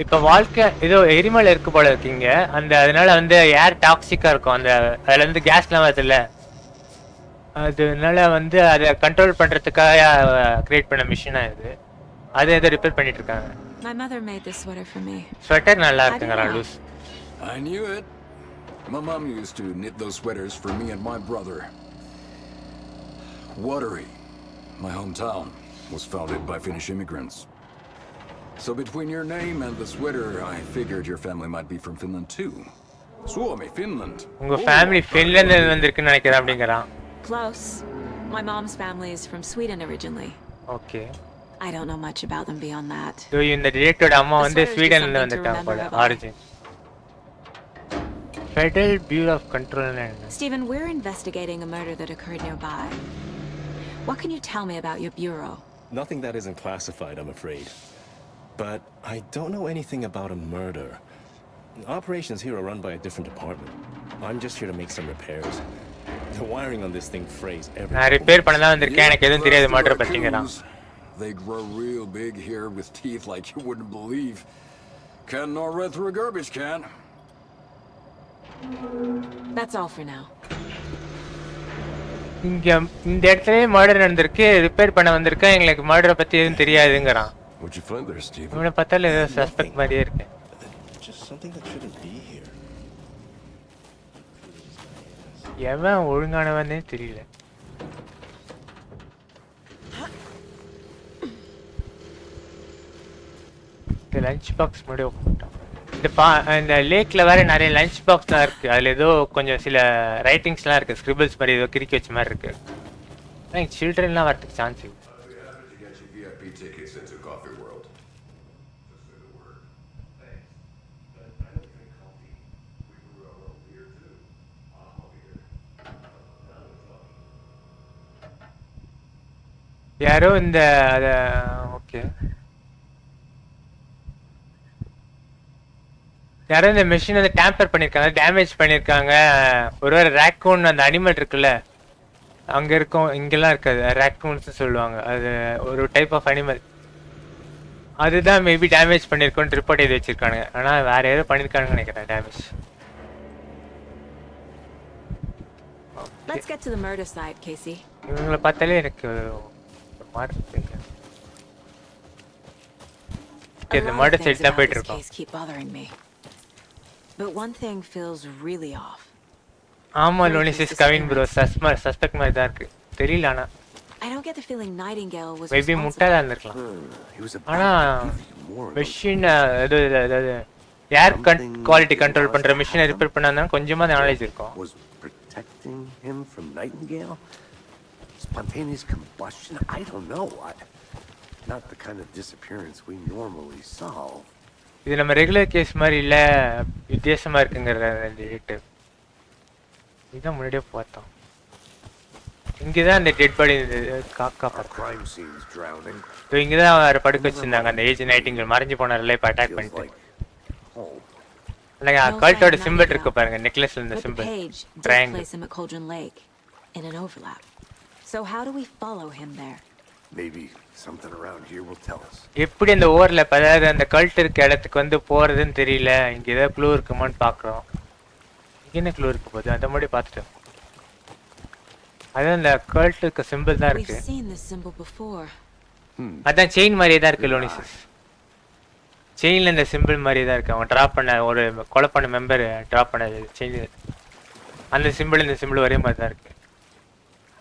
இப்ப வாழ்க்கை ஏதோ எரிமலை இருக்கு போல இருக்கீங்க, அந்த அதனால வந்து ஏர் டாக்ஸிக்கா இருக்கும், அந்த அதுல இருந்து கேஸ்லாம் வருதுல்ல, அதனால வந்து அதை கண்ட்ரோல் பண்றதுக்காக கிரியேட் பண்ண மிஷினா இது. அதை ஏதோ ரிப்பேர் பண்ணிட்டு இருக்காங்க. My mother made this sweater for me. Sweater நல்லா இருக்குங்க loose. I knew it. My mom used to knit those sweaters for me and my brother. Watery, my hometown, was founded by Finnish immigrants. So between your name and the sweater, I figured your family might be from Finland too. Suomi, Finland. உங்க family ஃபின்லாந்துல இருந்து வந்திருக்குன்னு நினைக்கிறேன் அப்படிங்கறான். Close. My mom's family is from Sweden originally. Okay. I don't know much about them beyond that. So இந்த டிரெக்டரோட அம்மா வந்து ஸ்வீடன்ல இருந்து வந்திருக்காங்க போல origin. Federal Bureau of Control and Stephen, we're investigating a murder that occurred nearby. What can you tell me about your bureau? Nothing that isn't classified, I'm afraid. But I don't know anything about a murder. Operations here are run by a different department. I'm just here to make some repairs. The wiring on this thing frays everything. நான் repair பண்ண தான் வந்திருக்கேன். எனக்கு எதுவும் தெரியாது murder பத்திங்கறான். They grow real big here with teeth like you wouldn't believe. Can nor read through a garbage can. That's all for now. இங்க இந்த இடத்துல மர்டர் நடந்திருக்கு. ரிப்பேர் பண்ண வந்திருக்கேன். எங்களுக்கு மர்டரை பத்தி எதுவும் தெரியாதுங்கறான். What'd you find there, Steve? இவனை பார்த்தால ஏதோ சஸ்பெக்ட் மாதிரியே இருக்கு. Just something that shouldn't be here. எவன் ஒழுங்கானவனே தெரியல. இந்த லஞ்ச் பாக்ஸ் மட்டும் ஓபன் இந்த லேக்ல வேற நிறைய லஞ்ச் பாக்ஸ்லாம் இருக்கு. அதுல ஏதோ கொஞ்சம் சில ரைட்டிங்ஸ்லாம் இருக்கு. ஸ்கிரிபிள்ஸ் மாதிரி ஏதோ கிறுக்கி வச்ச மாதிரி இருக்கு. எனக்கு சில்ட்ரன்லாம் வரதுக்கு சான்ஸ் இருக்கு. யாரோ இந்த ஓகே யாரோ இந்த மெஷின் வந்து டேம்பர் பண்ணிருக்காங்க, டேமேஜ் பண்ணிருக்காங்க. ஒருவேளை ராக்கூன் அந்த அனிமல் இருக்குல்ல அங்க இருக்கும், இங்கெல்லாம் இருக்காது. ராக்கூன்ஸ் சொல்லுவாங்க, அது ஒரு டைப் ஆஃப் அனிமல். அதுதான் மேபி டேமேஜ் பண்ணிருக்கோன்னு ரிப்போர்ட் எழுதி வச்சிருக்கானுங்க. ஆனா வேற ஏதோ பண்ணிருக்கானுங்க நினைக்கிறேன் damage. Let's get to the murder site, Casey. இவங்களை பார்த்தாலே எனக்கு மாதிரி இருக்கு. இந்த மர்டர் சைட் தான் போயிட்டு இருக்கோம். Keep bothering me. But one thing feels really off. ஆமா லோனிசிஸ் கவின் ப்ரோ சஸ்பெக்ட் மாதிரி தான் இருக்கு. தெரியல ஆனா I don't get the feeling Nightingale was maybe முட்டாளா இருந்திருக்கலாம். ஆனா மெஷின் அது ஏர் குவாலிட்டி கண்ட்ரோல் பண்ற மெஷினை ரிப்பேர் பண்ணாதான் கொஞ்சமா நாலேஜ் இருக்கும். Was protecting him from Nightingale? Spontaneous combustion? I don't know. Not the kind of disappearance we normally solve. இது நம்ம ரெகுலர் கேஸ் மாதிரி இல்ல, வித்தியாசமா இருக்குங்கற டிடெக்டிவ். இத முன்னாடியே பார்த்தோம். இங்க தான் அந்த டெட் பாடி காக்கா crime scenes drowning. இங்க தான் அவரை படுக்க வச்சிருந்தாங்க. அந்த ஏஜ் நைட்டிங்கல் மறைஞ்சு போனார்ல, இப்ப அட்டாக் பண்ணிட்டு. like கல்ட்டோட சிம்பிள் இருக்கு பாருங்க, நெக்லஸ்ல இந்த simple triangle. In an overlap. So how do we follow him there? Maybe something around here will tell us. எப்படி அந்த ஓவர்ல அதாவது அந்த கல்ட் இருக்க இடத்துக்கு வந்து போறதுன்னு தெரியல. இங்க ஏதாவது க்ளூ இருக்குமான்னு பாக்குறோம். இங்க என்ன க்ளூ இருக்கு போது அந்த மாதிரி பார்த்துட்டோம். அதான் அந்த கல்ட் இருக்க சிம்பிள் தான் இருக்கு. அதான் செயின் மாதிரியே தான் இருக்கு லோனிசிஸ். செயின்ல இந்த சிம்பிள் மாதிரியே தான் இருக்கு. அவன் டிராப் பண்ண ஒரு கொலை பண்ண மெம்பர் டிராப் பண்ண செயின், அந்த சிம்பிள் இந்த சிம்பிள் ஒரே மாதிரி தான் இருக்கு.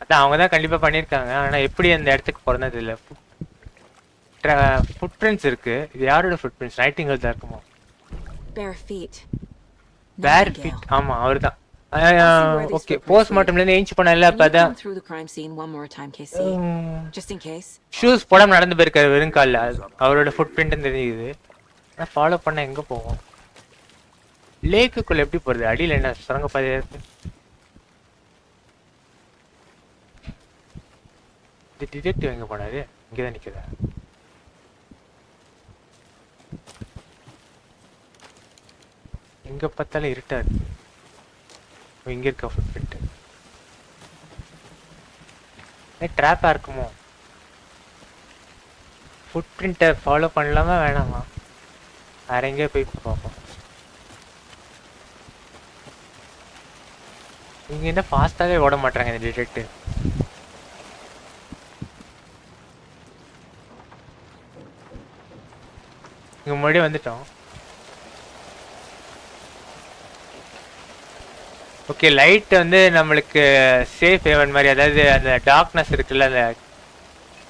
அதான் அவங்க தான் கண்டிப்பா பண்ணிருக்காங்க. ஆனா எப்படி அந்த இடத்துக்கு போறதுன்னு தெரியல. ஃபுட் பிரிண்ட்ஸ் இருக்கு. இது யாரோட ஃபுட் பிரிண்ட்ஸ்? நைட்டிங்கல் தான் இருக்குமோ? bare feet. ஆமா அவர்தான். ஓகே போஸ்ட்மார்ட்டம்ல இருந்து ஏஞ்சி பண்ணல. அப்பதான் through the crime scene one more time, Casey. Just in case. Shoes போடாம நடந்து போயிருக்காரு வெறும் கால்ல. அவரோட ஃபுட் பிரிண்ட் தெரியுது. ஆனா ஃபாலோ பண்ண எங்க போவோம்? லேக்குக்குள்ள எப்படி போறது? அடியில என்ன சுரங்க பாதை இருக்கு? இந்த டிடெக்டிவ் எங்க போனாரு? இங்கதான் நிக்குதா? எங்க பார்த்தாலும் இருட்டா இருக்கு. இங்க இருக்க ஃபுட் பிரிண்ட் ட்ராப்பா இருக்குமோ? ஃபுட் பிரிண்ட்டை ஃபாலோ பண்ணலாமா வேணாமா? வேற எங்கேயோ போய் பார்ப்போம். இங்க என்ன ஃபாஸ்டாவே ஓட மாட்டாங்க இந்த டிடெக்டிவ். இங்க முன்னாடி வந்துட்டோம். ஓகே லைட் வந்து நம்மளுக்கு சேஃப் ஹேவன் மாதிரி, அதாவது அந்த டார்க்னஸ் இருக்குல்ல, அந்த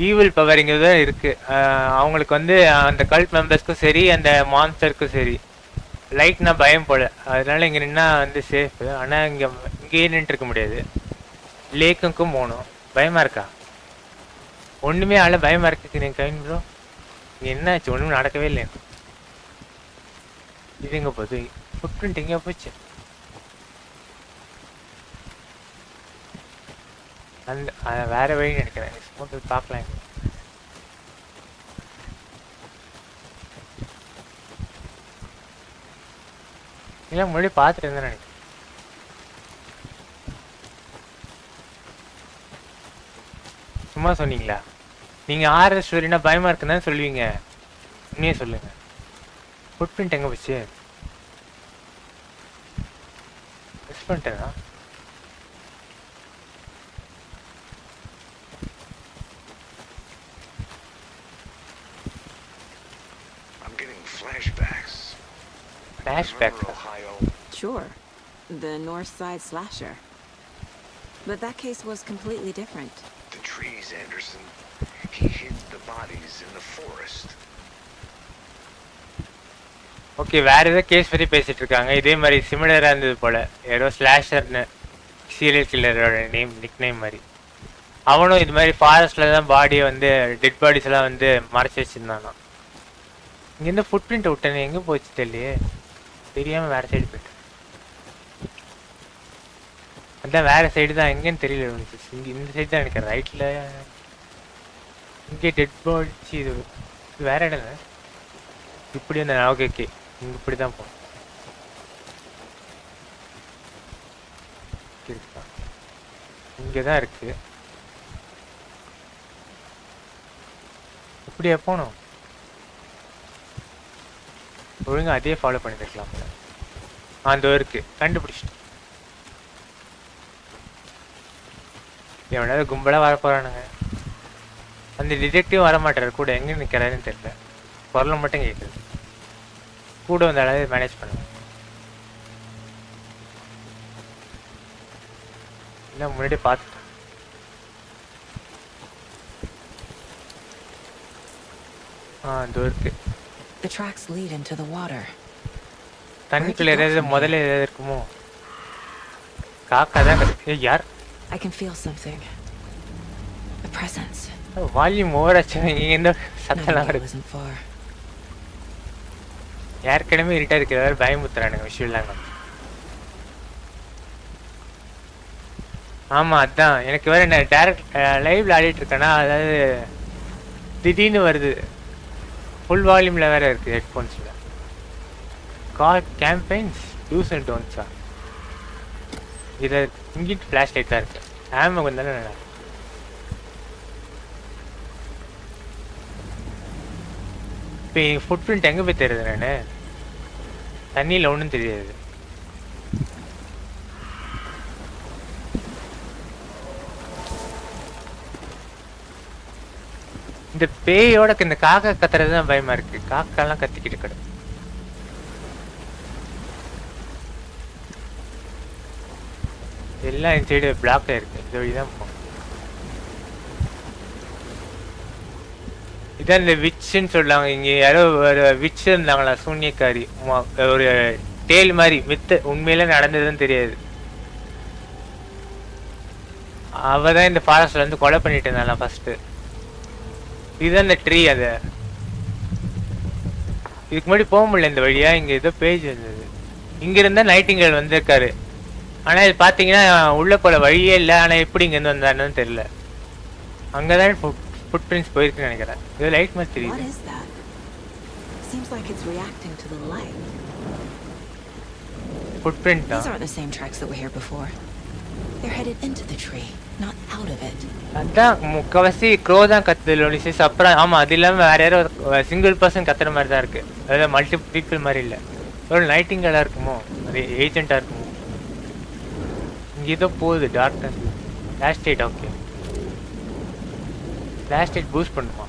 ஈவில் பவர் இங்கே தான் இருக்கு. அவங்களுக்கு வந்து அந்த கல்ட் மெம்பர்ஸ்க்கும் சரி அந்த மான்ஸ்டருக்கும் சரி லைட்னா பயம் போல, அதனால இங்கே நின்னா வந்து சேஃபு. ஆனால் இங்கேயே நின்றுட்டு இருக்க முடியாது. லேக்குக்கும் போகணும். பயமா இருக்கா? ஒன்றுமே ஆள பயமா இருக்கு. நீங்கள் கைன் ப்ரோ இங்கே என்ன ஆச்சு? ஒன்றுமே நடக்கவே இல்லை. இது எங்கே போகுது? ஃபுட் பிரிண்ட் எங்கே போச்சு? அந்த வேற வழி நினைக்கிறேன். போய் பார்க்கலாம். இல்லை முன்னாடி பார்த்துட்டு இருந்தேன் நினைக்கிறேன். சும்மா சொன்னீங்களா? நீங்கள் ஆர்எஸ் ஸ்டோரினா பயமா இருக்குன்னு சொல்லுவீங்க. உண்மையே சொல்லுங்க. ஃபுட் பிரிண்ட் எங்கே போச்சு? மிஸ் பண்ணிட்டேனா? Flashbacks? Sure. The North Side slasher. But that case was completely different. The trees, Anderson. He hid the bodies in the forest. Okay, வேற ஏதோ கேஸ் பற்றி பேசிட்டு இருக்காங்க. இதே மாதிரி சிமிலராக இருந்தது போல. ஏதோ ஸ்லாஷர்னு சீரியல் கில்லரோட நிக் நேம் மாதிரி. அவனும் இது மாதிரி ஃபாரஸ்ட்ல தான் பாடியை வந்து டெட் பாடிஸ் எல்லாம் வந்து மறைச்சி வச்சிருந்தானா. இங்கேருந்து ஃபுட் பிரிண்ட் விட்டேன்னு எங்கே போச்சு தெரியலையே. தெரியாமல் வேறு சைடு போயிட்டு. அதான் வேறு சைடு தான். எங்கேன்னு தெரியல. இங்கே இந்த சைடு தான் நினைக்கிறேன். ரைட்டில் இங்கே டெட் பாடிச்சு. இது வேற இடம். இப்படி வந்தேன். ஓகே ஓகே, இங்கே இப்படி தான் போகணும். இங்கே தான் இருக்கு. இப்படியா போகணும்? ஒழுங்கா அதே ஃபாலோ பண்ணிருக்கலாம். அந்த இருக்கு, கண்டுபிடிச்சிட்டு. எவனாவது கும்பலா வர போறானுங்க. அந்த டிடெக்டிவ் வர மாட்டாரு கூட. எங்க நிக்கிறாருன்னு தெரியல. குரலை மட்டும் கேட்குது. கூட வந்த அளவு மேனேஜ் பண்ணுங்க. இல்லை முன்னாடி பார்த்துட்டேன். அந்த இருக்கு. The tracks lead into the water. தண்ணிக்குள்ள ஏதாவது முதல்ல ஏதாவது இருக்குமோ? காக்கா தான். யார்? I can feel something. A presence. Volume over ஆச்சு. இந்த சத்தம்லாம் வருது. ஏற்கனவே இருட்டா இருக்கிறதால பயமுத்துறானுங்க விஷயம். ஆமா, அதான் எனக்கு வேற என்ன டேரக்ட் லைவ்ல ஆடிட்டு இருக்கேன்னா, அதாவது திடீர்னு வருது. ஃபுல் வால்யூமில் வேறு இருக்குது ஹெட்ஃபோன்ஸில். கார் கேம்பெயின்ஸ் டூஸ் அண்ட் டோன்ஸா? இதில் இங்கிட்டு ஃப்ளாஷ் லைட் தான் இருக்குது. ஆமாம், கொஞ்சம் தானே நல்லா. இப்போ எங்கள் ஃபுட் பிரிண்ட் எங்கே போய் தெரியுது? நான் தண்ணியில் ஒன்றும் தெரியாது. இந்த பேயோட இந்த காக்கா கத்துறது தான் பயமா இருக்கு. காக்காலாம் கத்திக்கிட்டு கிடக்கு. எல்லாம் இந்த சைடு பிளாக்ல இருக்கு. இந்த வழிதான் போகும். இதான் இந்த விட்சுன்னு சொல்லுவாங்க. இங்க யாரோ ஒரு விட்சு இருந்தாங்களா, சூன்யக்காரி. ஒரு டேல் மாதிரி மித்து. உண்மையில நடந்ததுன்னு தெரியாது. அவதான் இந்த ஃபாரஸ்ட்ல வந்து கொலை பண்ணிட்டு இருந்தாலாம் ஃபர்ஸ்ட். இதுதான் இந்த ட்ரீ. அது இதுக்கு முன்னாடி போக முடியல இந்த வழியா. இங்க ஏதோ பேஜ் வந்தது. இங்க இருந்தா நைட்டிங்கேல் வந்திருக்காரு. ஆனா இது பாத்தீங்கன்னா உள்ள போல வழியே இல்லை. ஆனா எப்படி இங்க இருந்து வந்தாருன்னு தெரியல. அங்கதான் ஃபுட் பிரிண்ட்ஸ் போயிருக்குன்னு நினைக்கிறேன். இது லைட் மாதிரி தெரியுது. ஃபுட் பிரிண்ட் தான். These aren't the same tracks that were here before. They're headed into the tree, not out of it. அதான் முக்கவாசி க்ரோ தான் கத்துது லோனிசிஸ். அப்புறம் ஆமா, அது இல்லாம வேற யாரோ சிங்கிள் பர்சன் கத்துற மாதிரி தான் இருக்கு. அதாவது மல்டி பீப்புள் மாதிரி இல்லை. ஒரு நைட்டிங்கேலா இருக்குமோ, அது ஏஜென்ட்டா இருக்குமோ. இங்க ஏதோ போகுது. Darkness flash light. Okay, flash light boost பண்ணுமா?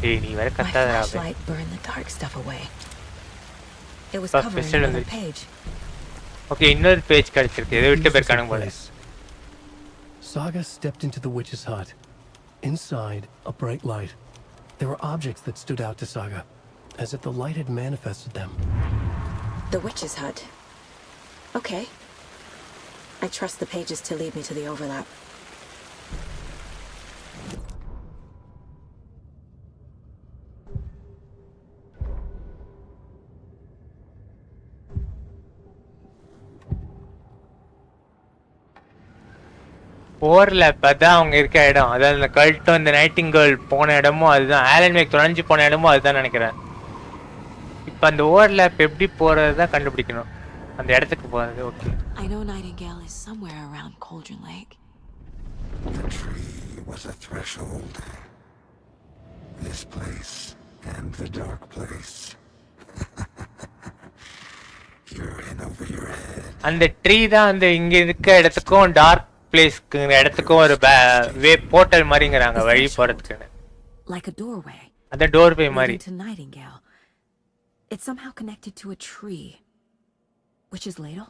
ஏய், நீ வேற கத்தாதடா. ஓகே, இன்னொரு பேஜ் கிடைச்சிருக்கு. எதை விட்டு போயிருக்கானுங்க போல. Saga stepped into the witch's hut. Inside, a bright light. There were objects that stood out to Saga, as if the light had manifested them. The witch's hut. Okay. I trust the pages to lead me to the overlap. Overlap அதான் அவங்க இருக்க இடம். அதாவது இந்த கல்ட்டும் இந்த நைட்டிங்கேர்ல் போன இடமும் அதுதான். ஆலன் வேக் தொலைஞ்சு போன இடமும் அதுதான் நினைக்கிறேன். இப்போ அந்த ஓவர்லேப் எப்படி போறது தான் கண்டுபிடிக்கணும். அந்த இடத்துக்கு போறது. Okay. I know Nightingale is somewhere around Cauldron Lake. The tree was a threshold. This place and the dark place. You're in over your head. அந்த ட்ரீ தான் அந்த இங்க இருக்க இடத்துக்கும் டார்க் பிளேஸ்க்கு இடத்துக்கும் ஒரு வே போர்ட்டல் மாதிரிங்கறாங்க வழி போறதுக்கு. Like a doorway. அந்த டோர்வே மாதிரி. To Nightingale. It's somehow connected to a tree. Witch's ladle?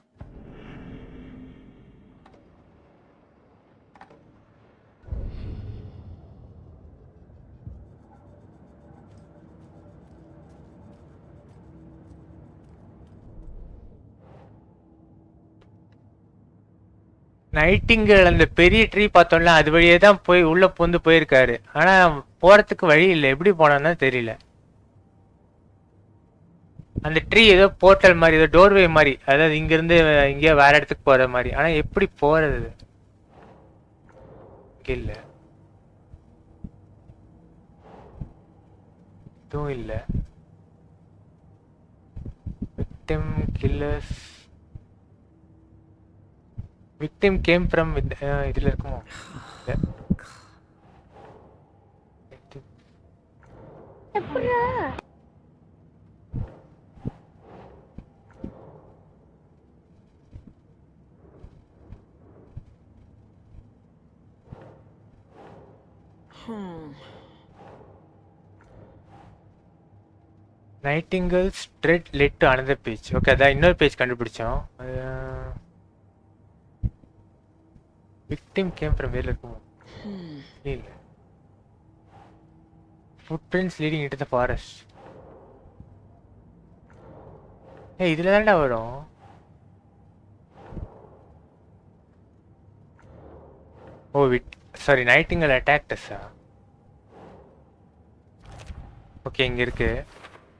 Nightingale அந்த பெரிய ட்ரீ பார்த்தோம்ல அது வழியே தான் போய் உள்ள பூந்து போயிருக்காரு. ஆனா போறதுக்கு வழி இல்லை. எப்படி போனான்னு தெரியல. அந்த ட்ரீ ஏதோ போர்ட்டல் மாதிரி ஏதோ டோர்வே மாதிரி, அதாவது இங்க இருந்து இங்கே வேற இடத்துக்கு போற மாதிரி. ஆனா எப்படி போறது இல்ல, இதுவும் இல்ல. victim killers victim came from இதுல இருக்குமோ? Nightingale's thread led to another page. Okay, அதான் இன்னொரு பேஜ் கண்டுபிடிச்சோம். victim came from where இருக்கும்? இல்ல. footprints leading into the forest. ஏய் இதுல தான்டா வரும். Oh sorry, Nightingale attacked us. Okay, இங்க இருக்கு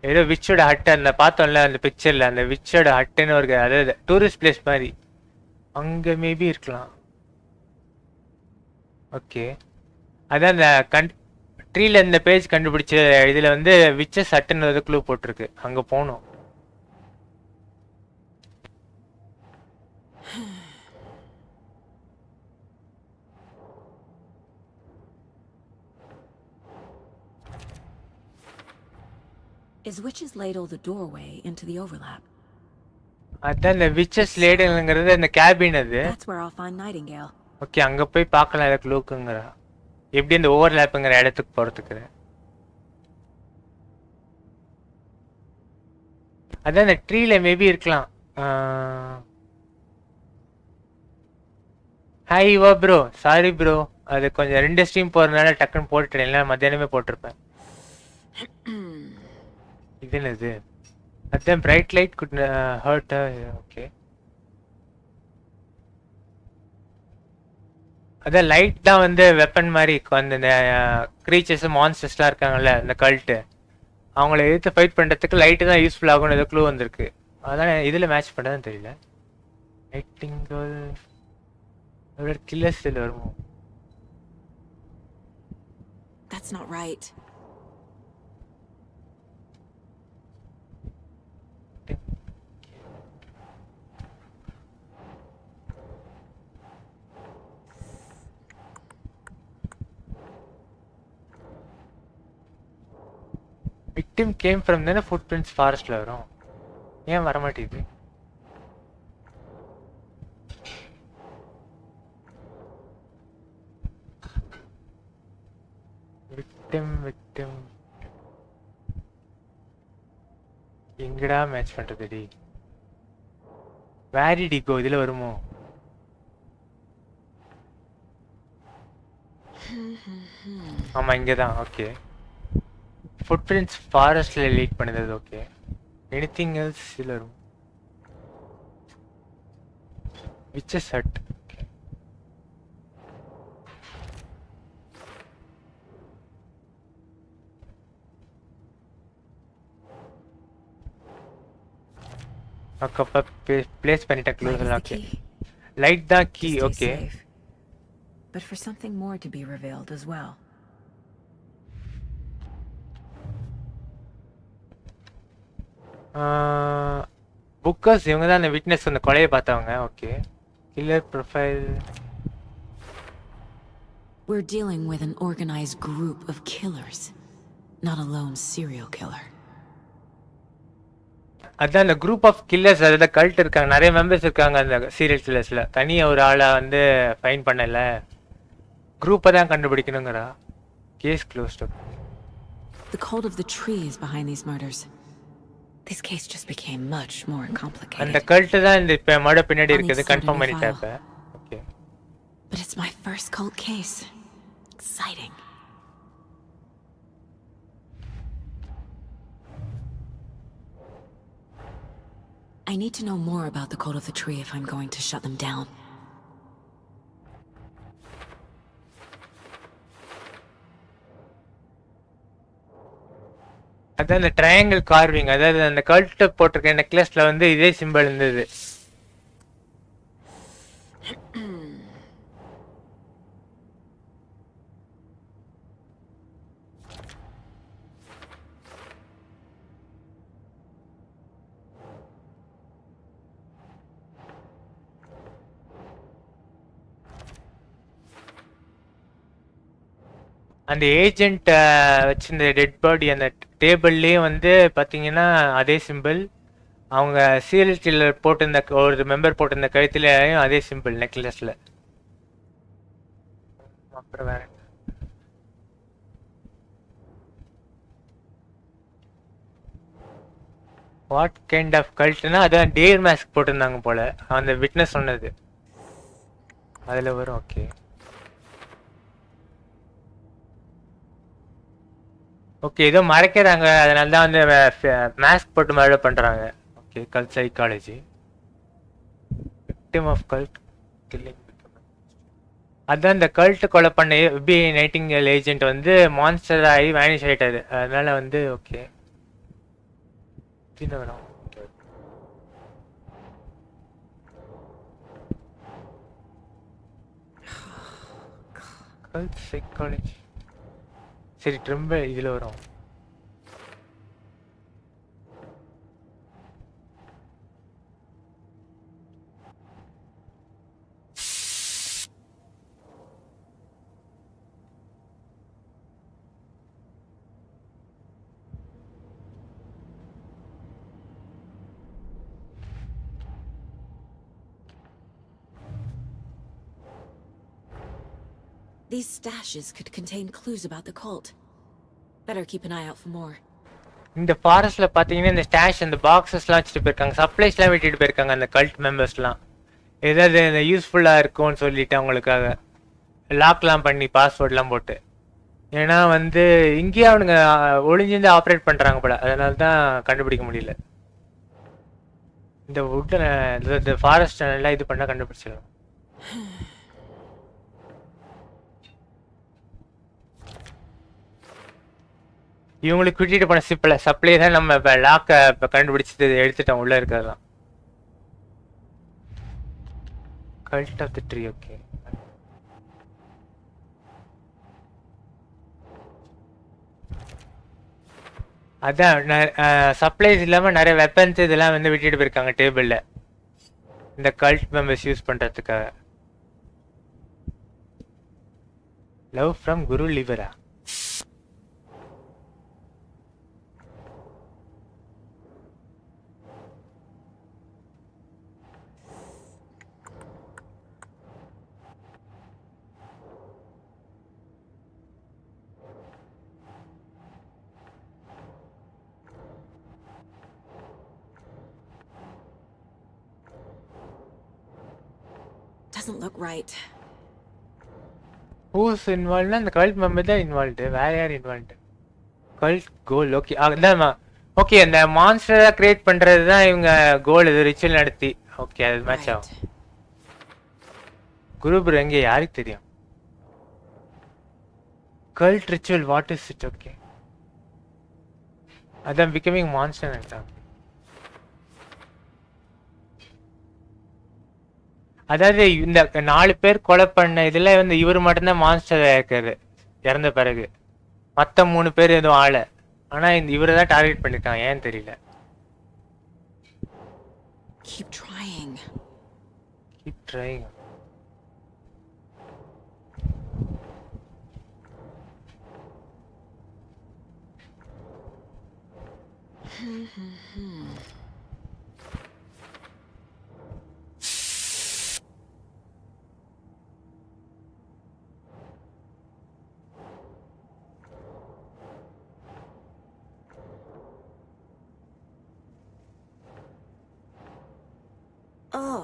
ஏதோ விச்சோட ஹட். அந்த பார்த்தோம்ல அந்த பிக்சர்ல அந்த விச்சோட ஹட்டுன்னு ஒரு அதாவது டூரிஸ்ட் பிளேஸ் மாதிரி. அங்க மேபி இருக்கலாம். ஓகே, அதான் அந்த ட்ரீல இந்த பேஜ் கண்டுபிடிச்ச இதுல வந்து விச்சஸ் ஹட்டுன்னு க்ளூ போட்டிருக்கு. அங்க போகணும். Is Witch's Ladle the doorway into the overlap? அதான் இந்த விச்சஸ் லேடல்ங்கிறது அந்த கேபின் அது. That's where I'll find Nightingale. Okay, அங்க போய் பார்க்கலாம் அந்த க்ளூக்குங்கறா. எப்படி இந்த ஓவர்லாப்ங்கற இடத்துக்கு போறதுக்கு. அதான் அந்த ட்ரீல மேபி இருக்கலாம். ஹாய் வா ப்ரோ, சாரி ப்ரோ, அது கொஞ்சம் ரெண்டு ஸ்ட்ரீம் போறதுனால டக்குன்னு போட்டுட்டேன். இல்லைன்னா மத்தியானமே போட்டிருப்பேன். இது என்னது? அதான் bright light could hurt. Okay, அதான் லைட் தான் வந்து வெப்பன் மாதிரி. அந்த க்ரீச்சர்ஸ் மான்ஸ்டர்ஸ்லாம் இருக்காங்கல்ல இந்த கல்ட்டு, அவங்கள எதிர்த்து ஃபைட் பண்ணுறதுக்கு லைட்டு தான் யூஸ்ஃபுல் ஆகும்னு ஏதோ க்ளூ வந்திருக்கு. அதான் இதில் மேட்ச் பண்ணதான் தெரியல. நைட்டிங்கேல் கில்லர்ஸ் இதில் வருமோ? That's not right. victim came from the footprints forestல வரும். ஏன் வர மாட்டேங்குது? victim எங்கடா மேட்ச் பண்றது? where did he go? இதுல வருமோ? ஆமா இங்க தான். ஓகே. ஃபுட்பிரிண்ட்ஸ் ஃபாரஸ்ட்ல லீட் பண்ணுது. ஓகே. எனிதிங் எல்ஸ் இல்ல ரூம். Witches hut. அப்ப பிளேஸ் பண்ணிட்ட க்ளோஸ். ஓகே. லைட் தான் key. Okay. But for something more to be revealed as well. புக்கர்ஸ் இவங்க தான் அந்த விட்னஸ் அந்த கொலையை பார்த்தவங்க. Okay. Killer profile. We're dealing with an organized group of killers, not a lone serial killer. அதான் அந்த குரூப் ஆஃப் கில்லர்ஸ், அதாவது கல்ட் இருக்காங்க, நிறைய மெம்பர்ஸ் இருக்காங்க அந்த சீரியல் கில்லர்ஸ்ல. தனியா ஒரு ஆளை வந்து ஃபைன் பண்ணல, குரூப்பை தான் கண்டுபிடிக்கணுங்கிறா. Case closed. The cult of the tree is behind these murders. This case just became much more complicated. அந்த கல்ட் தான் இந்த இப்ப மர்டர் பின்னாடி இருக்குது கன்ஃபார்ம் பண்ணிட்டேன் இப்ப. Okay. But it's my first cult case. Exciting. I need to know more about the cult of the tree if I'm going to shut them down. அதான் அந்த ட்ரையாங்கிள் கார்விங், அதாவது அந்த கல்ட் போட்டிருக்க நெக்லஸ்ல வந்து இதே சிம்பிள் இருந்தது. அந்த ஏஜென்ட் வச்சிருந்த டெட் பாடி அந்த டேபிள்லேயே வந்து பார்த்தீங்கன்னா அதே சிம்பிள். அவங்க சீரியல் கில்லர் போட்டிருந்த ஒரு மெம்பர் போட்டிருந்த கழுத்துலையும் அதே சிம்பிள் நெக்லஸில். அப்புறம் வேற வாட் கைண்ட் ஆஃப் கல்ட்னா அதான் டேர் மாஸ்க் போட்டிருந்தாங்க போல, அந்த விட்னஸ் சொன்னது அதில் வரும். ஓகே. ஓகே, ஏதோ மறைக்கிறாங்க, அதனால தான் வந்து மாஸ்க் போட்டு மர்டர் பண்ணுறாங்க. Okay. Cult psychology. Victim of cult killing. அதான் இந்த கல்ட் கொலை பண்ண FBI நைட்டிங்கேல் ஏஜென்ட் வந்து மான்ஸ்டர் ஆகி வேனிஷ் ஆகிட்டாரு. அதனால வந்து ஓகே வரும். Cult psychology. சரி, ரொம்ப இதில் வரும். These stashes could contain clues about the cult. Better keep an eye out for more. இந்த ஃபாரஸ்ட்ல பாத்தீங்கன்னா இந்த ஸ்டாஷ் அந்த பாக்ஸஸ்லாம் வச்சுட்டு போயிருக்காங்க, சப்ளைஸ்லாம் விட்டுட்டு போயிருக்காங்க அந்த கல்ட் மெம்பர்ஸ்லாம். ஏதாவது இந்த யூஸ்ஃபுல்லா இருக்கும்னு சொல்லிட்டு அவங்களுக்காக லாக்லாம் பண்ணி பாஸ்வேர்ட்லாம் போட்டு. ஏன்னா வந்து இங்கேயே அவனுங்க ஒளிஞ்சிருந்து ஆப்ரேட் பண்றாங்க போல, அதனால தான் கண்டுபிடிக்க முடியல. இந்த வுட்ல இந்த ஃபாரஸ்ட் எல்லாம் இது பண்ணா கண்டுபிடிச்சிடலாம். இவங்களுக்கு விட்டுட்டு போன சப்ளை தான் நம்ம இப்போ லாக்கை இப்போ கண்டுபிடிச்சிட்டு எடுத்துட்டோம் உள்ள இருக்கிறதெல்லாம். Cult of the tree. Okay. அதான் சப்ளைஸ் இல்லாமல் நிறைய வெப்பன்ஸ் இதெல்லாம் வந்து விட்டுட்டு போயிருக்காங்க டேபிளில் இந்த கல்ட் மெம்பர்ஸ் யூஸ் பண்ணுறதுக்காக. லவ் ஃப்ரம் குரு லிவரா. Doesn't look right. ஹூஸ் இன்வால்வ்னா அந்த கல்ட் மெம்பர் தான் இன்வால்வ்டு, வேற யார் இன்வால்வ்டு? Cult goal. ஓகே அதான்மா. ஓகே அந்த மான்ஸ்டரை கிரியேட் பண்றது தான் இவங்க கோல், இது ரிச்சுவல் நடத்தி. ஓகே அது மேட்ச் ஆகும். குரூப் எங்க யாருக்கு தெரியும்? Cult ritual what is it? Okay அதான் பிகமிங் மான்ஸ்டர் நினைச்சாங்க. அதாவது இந்த 4 பேர் கொலை பண்ண இதுல வந்து இவர் மட்டும்தான் மான்ஸ்டர் இருக்காரு இறந்த பிறகு. மத்த 3 பேர் எதுவும் ஆள. ஆனா இந்த இவரை தான் டார்கெட் பண்ணிருக்காங்க, ஏன்னு தெரியல. Keep trying. Keep trying. Oh.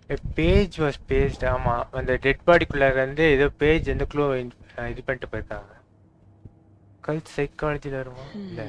A page was paged. ஆமா அந்த டெட் பாடிக்குள்ள இருந்து ஏதோ பேஜ் வந்து க்ளூ இது பண்ணிட்டு போயிருக்காங்க. கல்ட் சைக்காலஜில வருமா? இல்ல